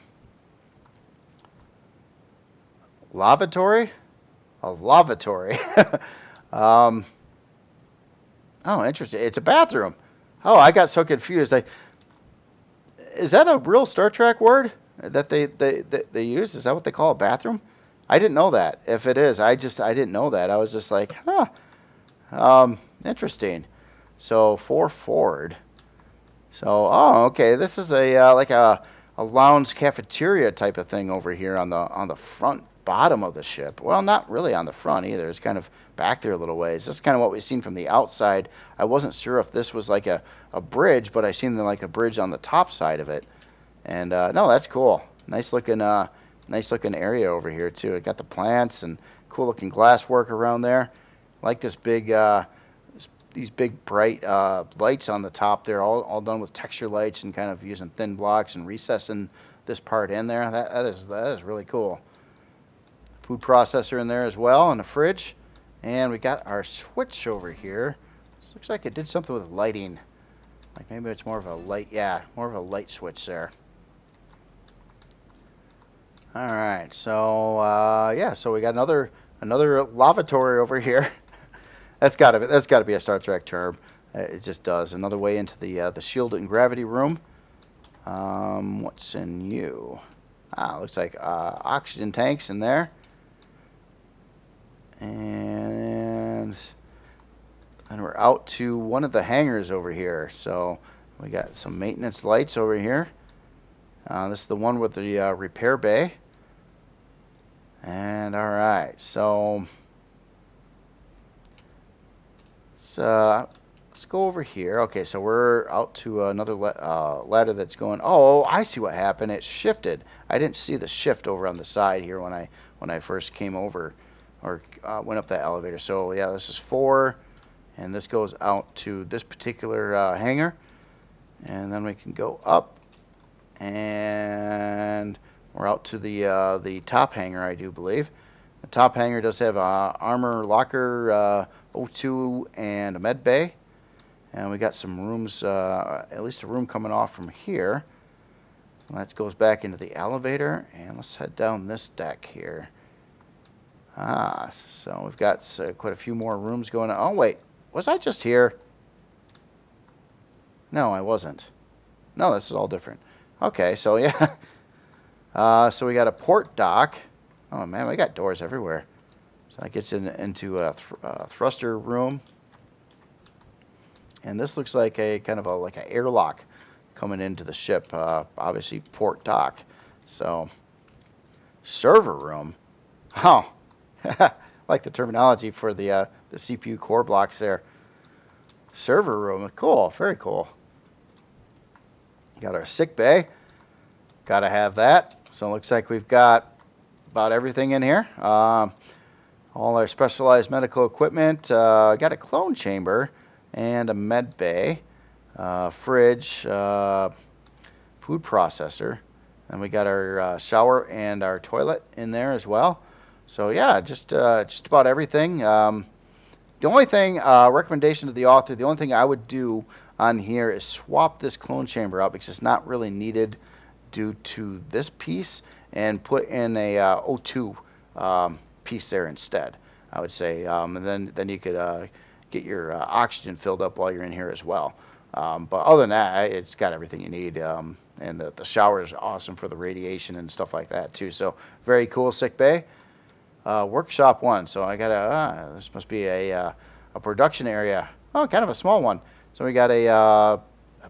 Lavatory? A lavatory. Oh, interesting. It's a bathroom. Oh, I got so confused. Is that a real Star Trek word that they use? Is that what they call a bathroom? I didn't know that. If it is, I didn't know that. I was just like, huh. Interesting. So 4 forward. So, okay. This is a like a lounge cafeteria type of thing over here on the front bottom of the ship. Well, not really on the front either. It's kind of back there a little ways. This is kind of what we've seen from the outside. I wasn't sure if this was like a bridge, but I seen like a bridge on the top side of it. And no, that's cool. Nice looking area over here too. It got the plants and cool looking glass work around there. I like this big these big bright lights on the top there, all done with texture lights and kind of using thin blocks and recessing this part in there. That is really cool. Food processor in there as well, and a fridge. And we got our switch over here. This looks like it did something with lighting. Like maybe it's more of a light, yeah, more of a light switch there. All right, so yeah, so we got another lavatory over here. That's got to be a Star Trek term. It just does. Another way into the shield and gravity room. What's in you? Looks like oxygen tanks in there. And we're out to one of the hangars over here. So we got some maintenance lights over here. This is the one with the repair bay. And all right, so let's go over here. Okay, so we're out to another ladder that's going. Oh, I see what happened. It shifted. I didn't see the shift over on the side here when I first came over or went up that elevator. So yeah, this is 4, and this goes out to this particular hangar, and then we can go up, and we're out to the top hangar, I do believe. The top hangar does have a armor locker, O2, and a med bay, and we got some rooms, at least a room coming off from here. So that goes back into the elevator, and let's head down this deck here. So we've got quite a few more rooms going on. Oh, wait. Was I just here? No, I wasn't. No, this is all different. Okay, so yeah. So we got a port dock. Oh man, we got doors everywhere. So that gets into a thruster room. And this looks like a kind of like an airlock coming into the ship. Obviously port dock. So server room. Oh, like the terminology for the CPU core blocks there. Server room, cool, very cool. Got our sick bay. Gotta have that. So it looks like we've got about everything in here. All our specialized medical equipment. Got a clone chamber and a med bay, fridge, food processor, and we got our shower and our toilet in there as well. So yeah, just about everything. The only thing, recommendation to the author, the only thing I would do on here is swap this clone chamber out because it's not really needed due to this piece, and put in a O2 piece there instead, I would say. And then you could get your oxygen filled up while you're in here as well. But other than that, it's got everything you need. And the shower is awesome for the radiation and stuff like that too. So very cool, sick bay. Workshop 1. So I got this must be a production area. Oh, kind of a small one. So we got I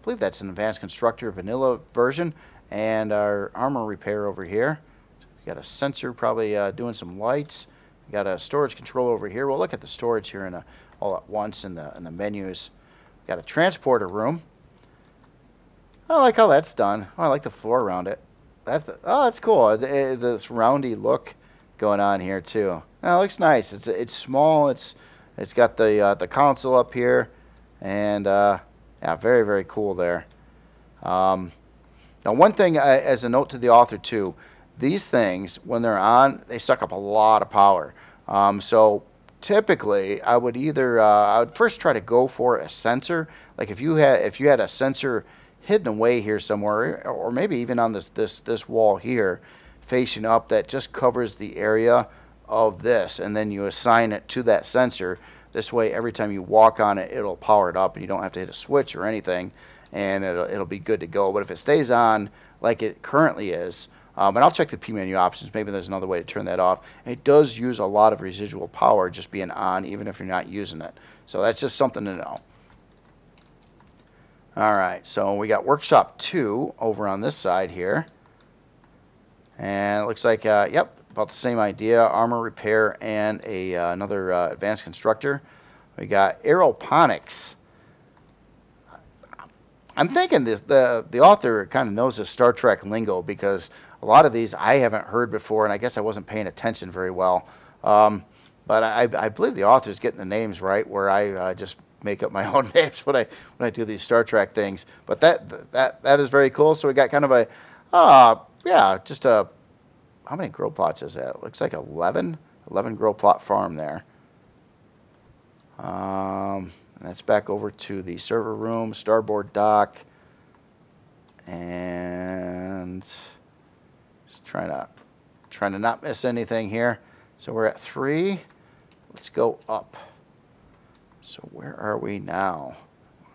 believe that's an advanced constructor vanilla version, and our armor repair over here. We got a sensor probably doing some lights. We got a storage control over here. We'll look at the storage here all at once in the menus. We got a transporter room. I like how that's done. Oh, I like the floor around it. That's cool. This roundy look going on here too. It looks nice. It's small. It's got the console up here, and yeah, very very cool there. Now, one thing as a note to the author too, these things when they're on, they suck up a lot of power. So typically, I would first try to go for a sensor. Like if you had a sensor hidden away here somewhere, or maybe even on this wall here, facing up, that just covers the area of this, and then you assign it to that sensor. This way, every time you walk on it, it'll power it up, and you don't have to hit a switch or anything, and it'll be good to go. But if it stays on like it currently is, and I'll check the P menu options, maybe there's another way to turn that off. It does use a lot of residual power just being on, even if you're not using it. So that's just something to know. All right, so we got Workshop 2 over on this side here. And it looks like, yep, about the same idea. Armor repair and another advanced constructor. We got aeroponics. I'm thinking the author kind of knows the Star Trek lingo, because a lot of these I haven't heard before, and I guess I wasn't paying attention very well. But I believe the author's getting the names right, where I just make up my own names when I do these Star Trek things. But that is very cool. So we got kind of a yeah, just how many grow plots is that? It looks like 11 grow plot farm there. And that's back over to the server room, starboard dock, and just trying to not miss anything here. So we're at 3. Let's go up. So where are we now?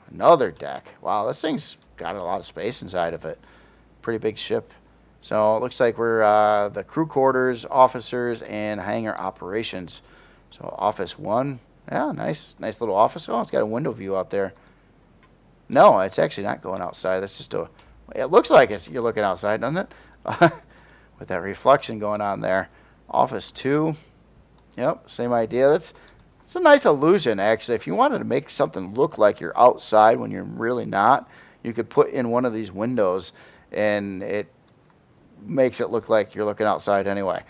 Another deck. Wow, this thing's got a lot of space inside of it. Pretty big ship. So it looks like we're the crew quarters, officers, and hangar operations. So office 1. Yeah, nice little office. Oh, it's got a window view out there. No, it's actually not going outside. That's just it looks like you're looking outside, doesn't it? With that reflection going on there. Office 2. Yep, same idea. It's a nice illusion, actually. If you wanted to make something look like you're outside when you're really not, you could put in one of these windows, and it makes it look like you're looking outside anyway.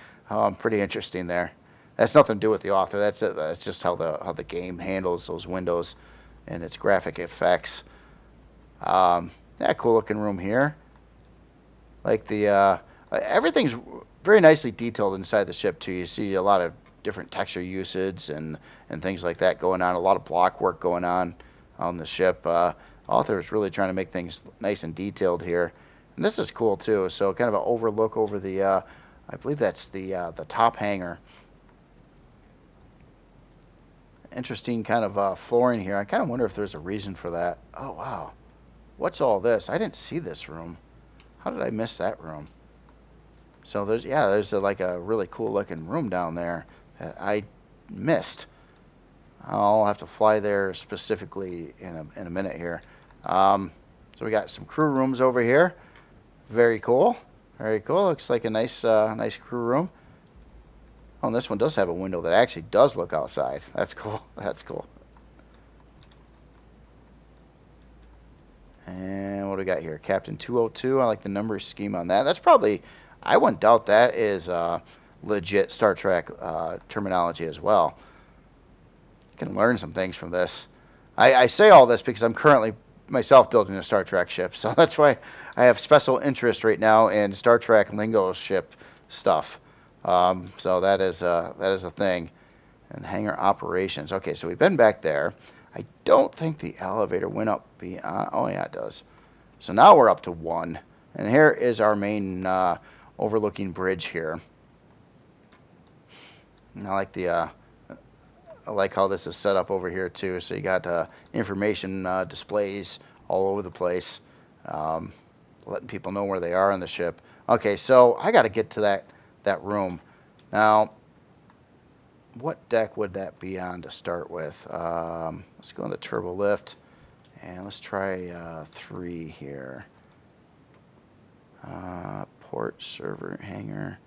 Pretty interesting there. That's nothing to do with the author. That's just how the game handles those windows and its graphic effects. Yeah, cool looking room here. Like everything's very nicely detailed inside the ship too. You see a lot of different texture usage and things like that going on. A lot of block work going on the ship. Author is really trying to make things nice and detailed here. And this is cool too. So kind of an overlook over the, I believe that's the top hangar. Interesting kind of flooring here. I kind of wonder if there's a reason for that. Oh wow, what's all this? I didn't see this room. How did I miss that room? So there's like a really cool looking room down there that I missed. I'll have to fly there specifically in a minute here. So we got some crew rooms over here. Very cool. Very cool. Looks like a nice crew room. Oh, and this one does have a window that actually does look outside. That's cool. That's cool. And what do we got here? Captain 202. I like the number scheme on that. That's probably, I wouldn't doubt that is legit Star Trek terminology as well. You can learn some things from this. I say all this because I'm currently myself building a Star Trek ship, so that's why I have special interest right now in Star Trek lingo ship stuff. So that is a thing. And hangar operations. Okay, so we've been back there. I don't think the elevator went up beyond. Oh yeah, it does. So now we're up to 1, and here is our main overlooking bridge here. And I like how this is set up over here too. So you got information displays all over the place, letting people know where they are on the ship. Okay, so I got to get to that room. Now, what deck would that be on to start with? Let's go on the turbo lift, and let's try 3 here. Port server hangar.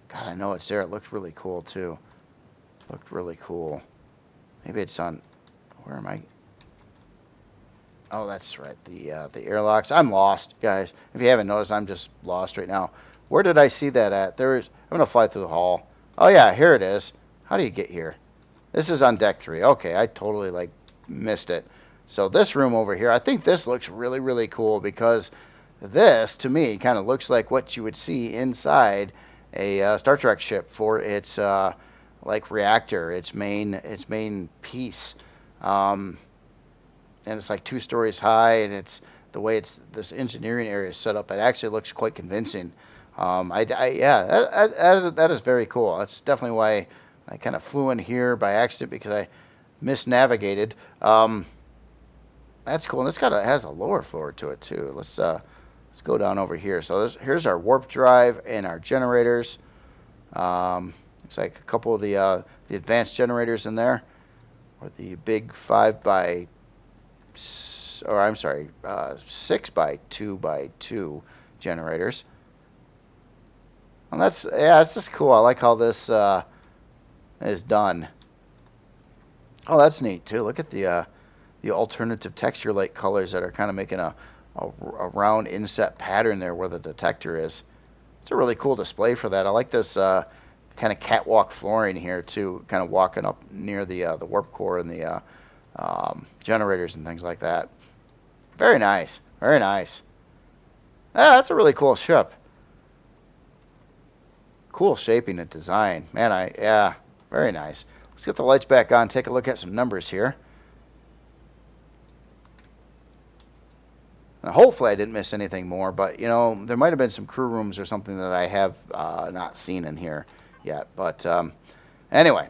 God, I know it's there. It looked really cool too. Looked really cool. Maybe it's on. Where am I? Oh, that's right. The airlocks. I'm lost, guys. If you haven't noticed, I'm just lost right now. Where did I see that at? I'm gonna fly through the hall. Oh yeah, here it is. How do you get here? This is on deck 3. Okay, I totally missed it. So this room over here, I think this looks really, really cool because this, to me, kind of looks like what you would see inside a Star Trek ship for its reactor, its main piece. And it's like 2 stories high, and it's the way this engineering area is set up. It actually looks quite convincing. That is very cool. That's definitely why I kind of flew in here by accident because I misnavigated. That's cool. And this has a lower floor to it too. Let's go down over here. So here's our warp drive and our generators. Looks like a couple of the advanced generators in there, or the big 6 by 2 by 2 generators. And that's just cool. I like how this is done. Oh, that's neat too. Look at the alternative texture light colors that are kind of making a round inset pattern there where the detector is. It's a really cool display for that. I like this kind of catwalk flooring here too, kind of walking up near the warp core and the generators and things like that. Very nice. Very nice. Yeah, that's a really cool ship. Cool shaping and design. Man, very nice. Let's get the lights back on, take a look at some numbers here. Now, hopefully I didn't miss anything more, but there might have been some crew rooms or something that I have not seen in here yet. But anyway,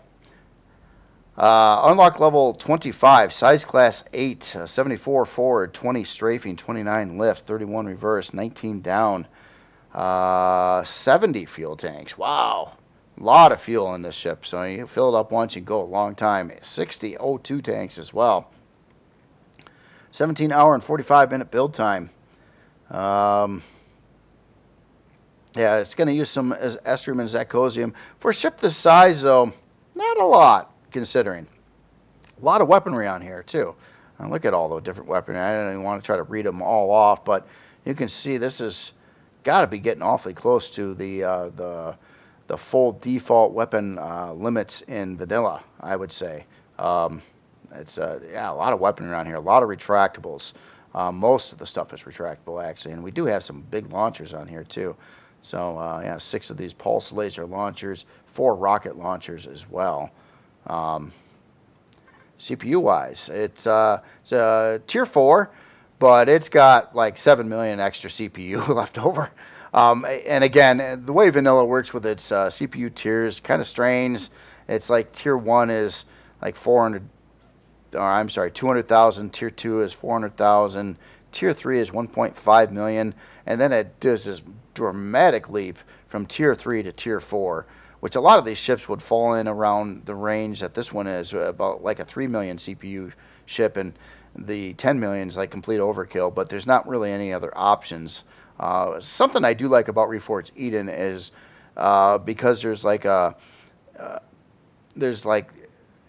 unlock level 25, size class 8, 74 forward, 20 strafing, 29 lift, 31 reverse, 19 down. 70 fuel tanks. Wow. A lot of fuel in this ship. So you fill it up once, you go a long time. 60 O2 tanks as well. 17-hour and 45-minute build time. Yeah, it's going to use some estrium and zirconium. For a ship this size, though, not a lot, considering. A lot of weaponry on here, too. Now, look at all the different weaponry. I don't even want to try to read them all off, but you can see this is got to be getting awfully close to the full default weapon limits in vanilla, I would say. It's a lot of weaponry around here, a lot of retractables. Most of the stuff is retractable, actually, and we do have some big launchers on here too. So 6 of these pulse laser launchers, 4 rocket launchers as well. CPU wise, it's tier 4. But it's got like 7 million extra CPU left over. And again, the way vanilla works with its CPU tiers, kind of strange. It's like tier 1 is like 200,000. Tier 2 is 400,000. Tier 3 is 1.5 million, and then it does this dramatic leap from Tier 3 to Tier 4, which a lot of these ships would fall in around the range that this one is, about like a 3 million CPU ship, and the 10 million is like complete overkill, but there's not really any other options. Something I do like about Reforged Eden is because there's like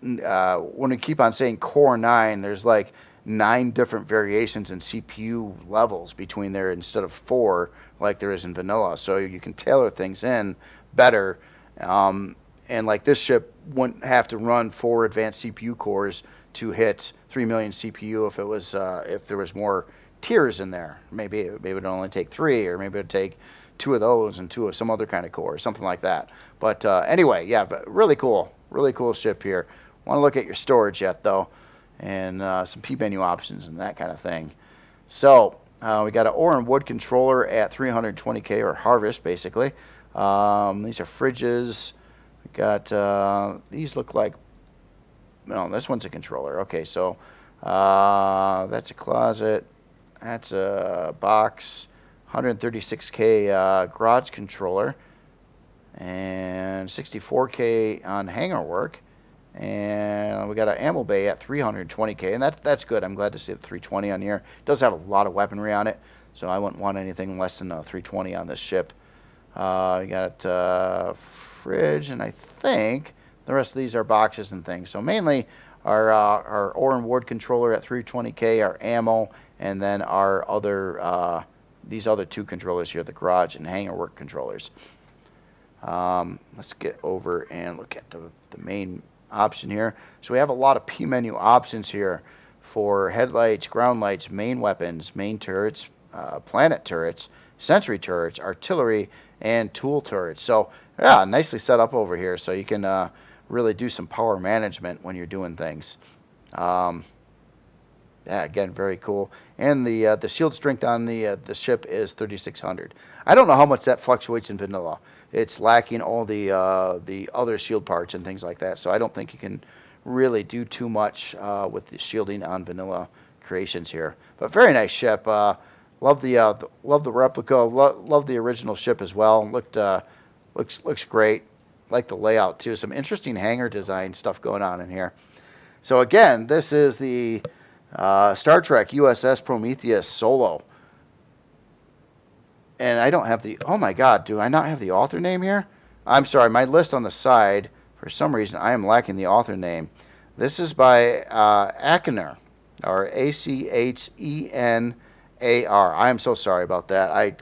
when we keep on saying Core 9, there's like 9 different variations in CPU levels between there instead of 4 like there is in vanilla. So you can tailor things in better. And like this ship wouldn't have to run 4 advanced CPU cores to hit 3 million CPU if it was if there was more tiers in there. Maybe it would only take 3, or maybe it would take 2 of those and 2 of some other kind of core, something like that. But anyway, yeah, really cool ship here. Want to look at your storage yet though, and some P menu options and that kind of thing. So we got an ore and wood controller at 320k, or harvest basically. These are fridges. We got these look like, no, this one's a controller. Okay, so that's a closet. That's a box. 136k garage controller, and 64k on hangar work, and we got an ammo bay at 320k, and that's good. I'm glad to see the 320 on here. It does have a lot of weaponry on it, so I wouldn't want anything less than a 320 on this ship. We got a fridge, and I think the rest of these are boxes and things. So mainly our ore and wood controller at 320k, our ammo, and then our other these other 2 controllers here, the garage and hangar work controllers. Let's get over and look at the main option here. So we have a lot of P menu options here for headlights, ground lights, main weapons, main turrets, planet turrets, sentry turrets, artillery, and tool turrets. So yeah, nicely set up over here, so you can really do some power management when you're doing things. Yeah, again, very cool. And the shield strength on the ship is 3600. I don't know how much that fluctuates in vanilla. It's lacking all the other shield parts and things like that, so I don't think you can really do too much with the shielding on vanilla creations here. But very nice ship. Love the replica. Love the original ship as well. Looks great. Like the layout too. Some interesting hangar design stuff going on in here. So again, this is the Star Trek USS Prometheus Solo. And I don't have the, oh my god, do I not have the author name here? I'm sorry, my list on the side, for some reason, I am lacking the author name. This is by Achner, or Achenar. I am so sorry about that. I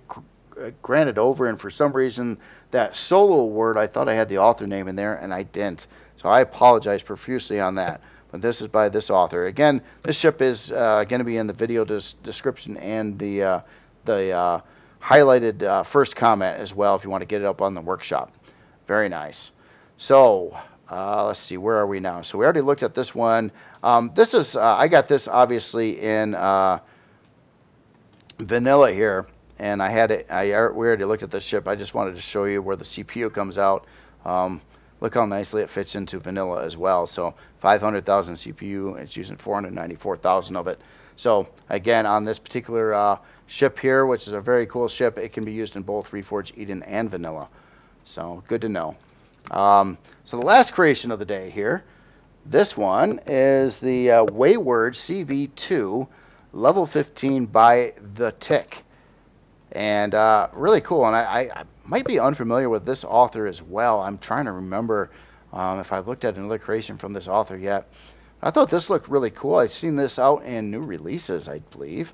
granted over, and for some reason, that solo word, I thought I had the author name in there, and I didn't. So I apologize profusely on that. But this is by this author. Again, this ship is going to be in the video description and the highlighted first comment as well if you want to get it up on the workshop. Very nice. So let's see, where are we now? So we already looked at this one. This is I got this obviously in vanilla here, and I had it. We already looked at this ship. I just wanted to show you where the CPU comes out. Look how nicely it fits into vanilla as well. So 500,000 CPU, it's using 494,000 of it. So again, on this particular ship here, which is a very cool ship, it can be used in both Reforged Eden and vanilla. So good to know. So the last creation of the day here, this one is the Wayward CV2 level 15 by the Tick. And really cool. And I might be unfamiliar with this author as well. I'm trying to remember if I've looked at another creation from this author yet. I thought this looked really cool. I've seen this out in new releases, I believe.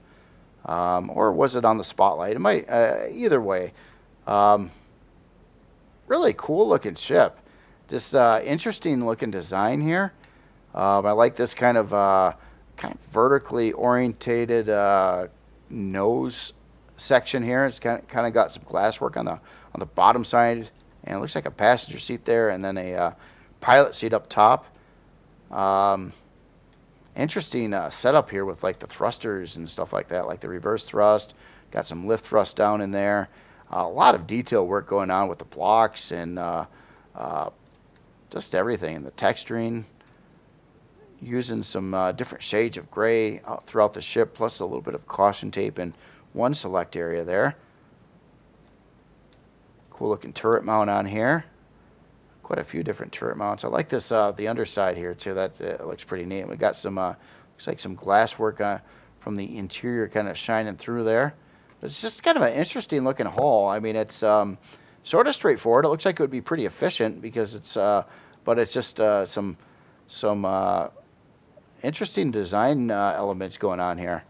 Or was it on the Spotlight? It might, either way. Really cool looking ship. Just interesting looking design here. I like this kind of vertically orientated nose section here. It's kind of got some glass work on the bottom side, and it looks like a passenger seat there, and then a pilot seat up top. Interesting setup here with like the thrusters and stuff like that, like the reverse thrust. Got some lift thrust down in there. A lot of detail work going on with the blocks and just everything, and the texturing. using some different shades of gray throughout the ship, plus a little bit of caution tape in one select area there. Cool looking turret mount on here. Quite a few different turret mounts. I like this, the underside here too. That looks pretty neat. We got some, looks like some glass work from the interior kind of shining through there. But it's just kind of an interesting looking hull. I mean, it's sort of straightforward. It looks like it would be pretty efficient because it's, but it's just some interesting design elements going on here,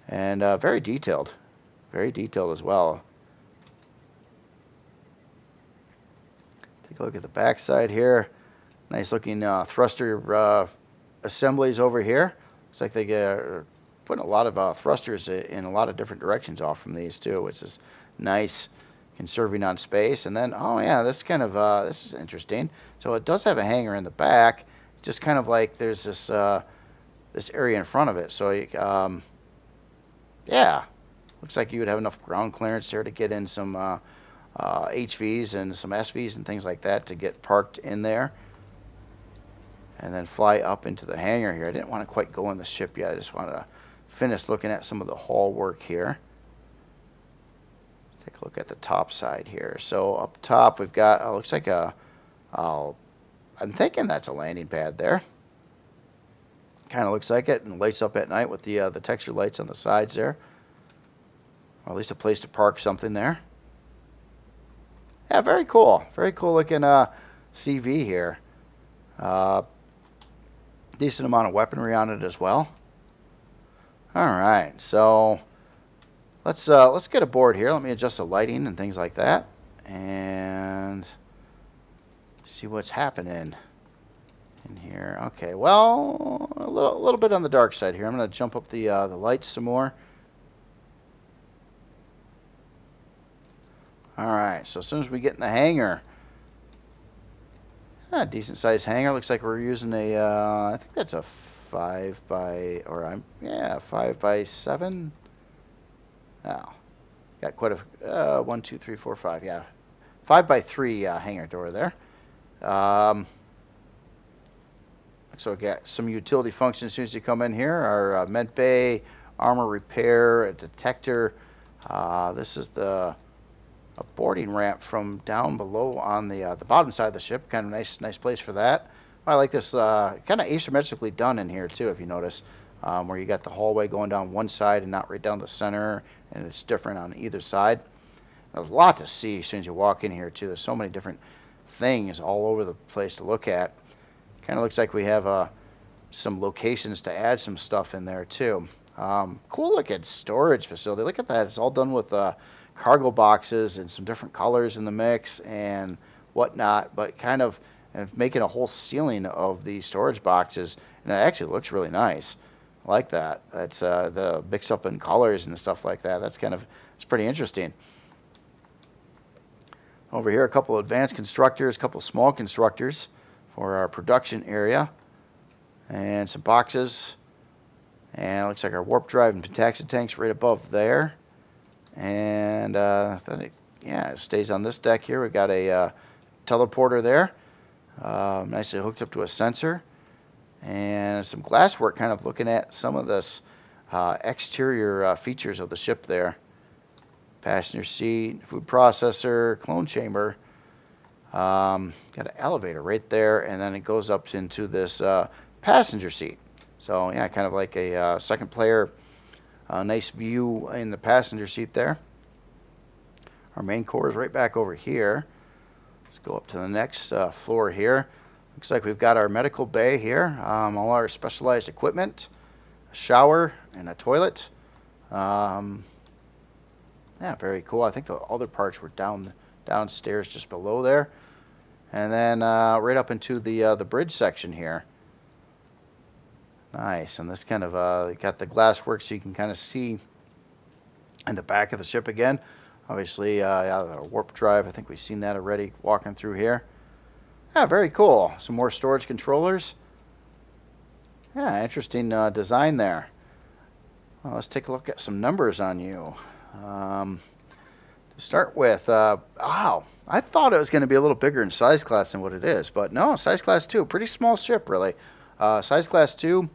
and very detailed as well. Take a look at the back side here. Nice looking thruster assemblies over here. Looks like they are putting a lot of thrusters in a lot of different directions off from these too, which is nice, conserving on space. And then, oh yeah, this kind of this is interesting. So it does have a hangar in the back, just kind of like there's this this area in front of it. So you, yeah, looks like you would have enough ground clearance there to get in some HVs and some SVs and things like that to get parked in there, and then fly up into the hangar here. I didn't want to quite go in the ship yet. I just wanted to finish looking at some of the hull work here. Take a look at the top side here. So up top we've got, looks like a, I'm thinking that's a landing pad there. Kind of looks like it, and lights up at night with the texture lights on the sides there. Or at least a place to park something there. Yeah, very cool. Very cool looking CV here. Decent amount of weaponry on it as well. All right, so let's get aboard here. Let me adjust the lighting and things like that, and see what's happening in here. Okay, well, a little bit on the dark side here. I'm going to jump up the lights some more. All right, so as soon as we get in the hangar, decent sized hangar. Looks like we're using a, I think that's a 5 by, or I'm, yeah, 5 by 7. Oh, got quite a 1, 2, 3, 4, 5. Yeah, 5 by 3 hangar door there. So we got some utility functions as soon as you come in here. Our med bay, armor repair, a detector. This is a boarding ramp from down below on the bottom side of the ship. Kind of nice place for that. I like this kind of asymmetrically done in here too, if you notice, where you got the hallway going down one side and not right down the center, and it's different on either side. There's a lot to see as soon as you walk in here too. There's so many different things all over the place to look at. Kind of looks like we have some locations to add some stuff in there too. Cool looking storage facility. Look at that. It's all done with cargo boxes and some different colors in the mix and whatnot, but kind of making a whole ceiling of these storage boxes, and it actually looks really nice. I like that. That's the mix up in colors and stuff like that. That's it's pretty interesting. Over here, a couple of advanced constructors, a couple of small constructors for our production area, and some boxes, and it looks like our warp drive and pentaxid tanks right above there. And then it stays on this deck here. We've got a teleporter there, nicely hooked up to a sensor, and some glass work kind of looking at some of this exterior features of the ship there. Passenger seat, food processor, clone chamber. Got an elevator right there, and then it goes up into this passenger seat. So yeah, kind of like a second player. Nice view in the passenger seat there. Our main core is right back over here. Let's go up to the next floor here. Looks like we've got our medical bay here. All our specialized equipment, a shower, and a toilet. Yeah, very cool. I think the other parts were downstairs just below there. And then right up into the bridge section here. Nice. And this kind of got the glass work so you can kind of see in the back of the ship again. Obviously, yeah, the warp drive, I think we've seen that already walking through here. Yeah, very cool. Some more storage controllers. Yeah, interesting design there. Well, let's take a look at some numbers on you. To start with, wow, I thought it was going to be a little bigger in size class than what it is, but no, size class 2, pretty small ship really. Size class 2,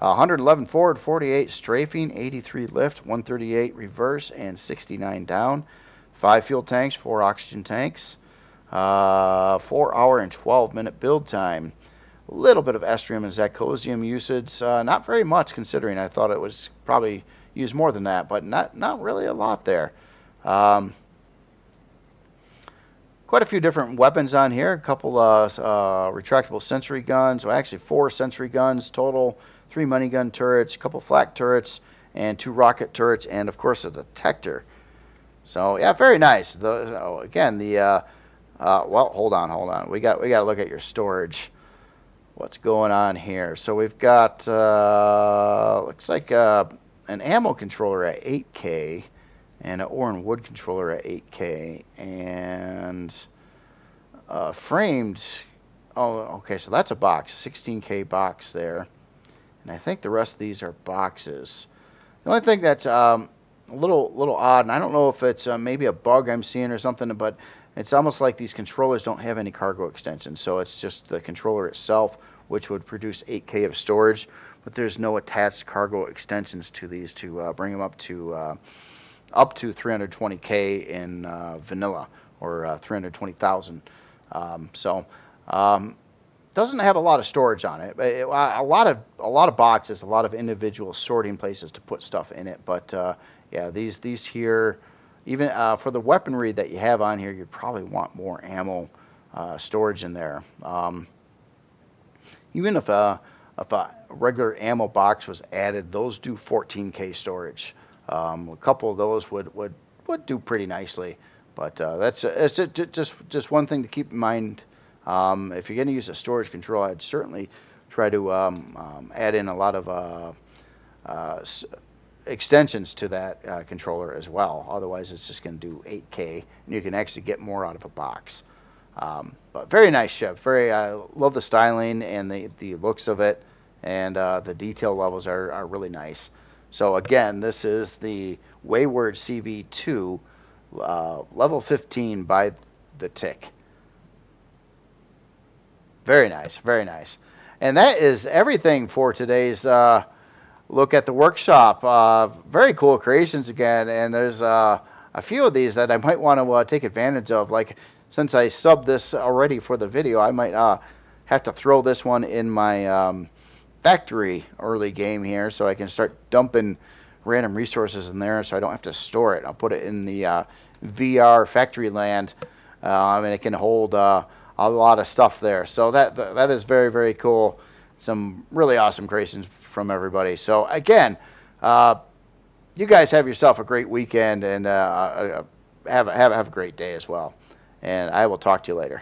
111 forward, 48 strafing, 83 lift, 138 reverse, and 69 down. 5 fuel tanks, 4 oxygen tanks. 4-hour and 12-minute build time. A little bit of estrium and zirconium usage. Not very much, considering I thought it was probably used more than that, but not really a lot there. Quite a few different weapons on here. A couple retractable sentry guns. Well, actually 4 sentry guns total. 3 money gun turrets, a couple flak turrets, and 2 rocket turrets, and of course a detector. So yeah, very nice. Again, well, hold on. We got to look at your storage. What's going on here? So we've got looks like an ammo controller at 8K, and an ore and wood controller at 8K, and framed. Oh, okay. So that's a box, 16K box there. And I think the rest of these are boxes. The only thing that's a little odd, and I don't know if it's maybe a bug I'm seeing or something, but it's almost like these controllers don't have any cargo extensions. So it's just the controller itself, which would produce 8K of storage, but there's no attached cargo extensions to these to bring them up to 320K in vanilla, or 320,000. Doesn't have a lot of storage on it. A lot of boxes, a lot of individual sorting places to put stuff in it. But yeah, these here, even for the weaponry that you have on here, you'd probably want more ammo storage in there. Even if a regular ammo box was added, those do 14K storage. A couple of those would do pretty nicely. But that's just one thing to keep in mind. If you're going to use a storage control, I'd certainly try to add in a lot of extensions to that controller as well. Otherwise, it's just going to do 8K, and you can actually get more out of a box. But very nice ship. Love the styling and the looks of it, and the detail levels are really nice. So again, this is the Wayward CV2, level 15 by the Tick. Very nice, very nice. And that is everything for today's look at the workshop. Very cool creations again, and there's a few of these that I might want to take advantage of. Like, since I subbed this already for the video, I might have to throw this one in my factory early game here, so I can start dumping random resources in there, so I don't have to store it. I'll put it in the VR factory land, and it can hold a lot of stuff there. So that is very, very cool. Some really awesome creations from everybody. So again, you guys have yourself a great weekend, and have a great day as well. And I will talk to you later.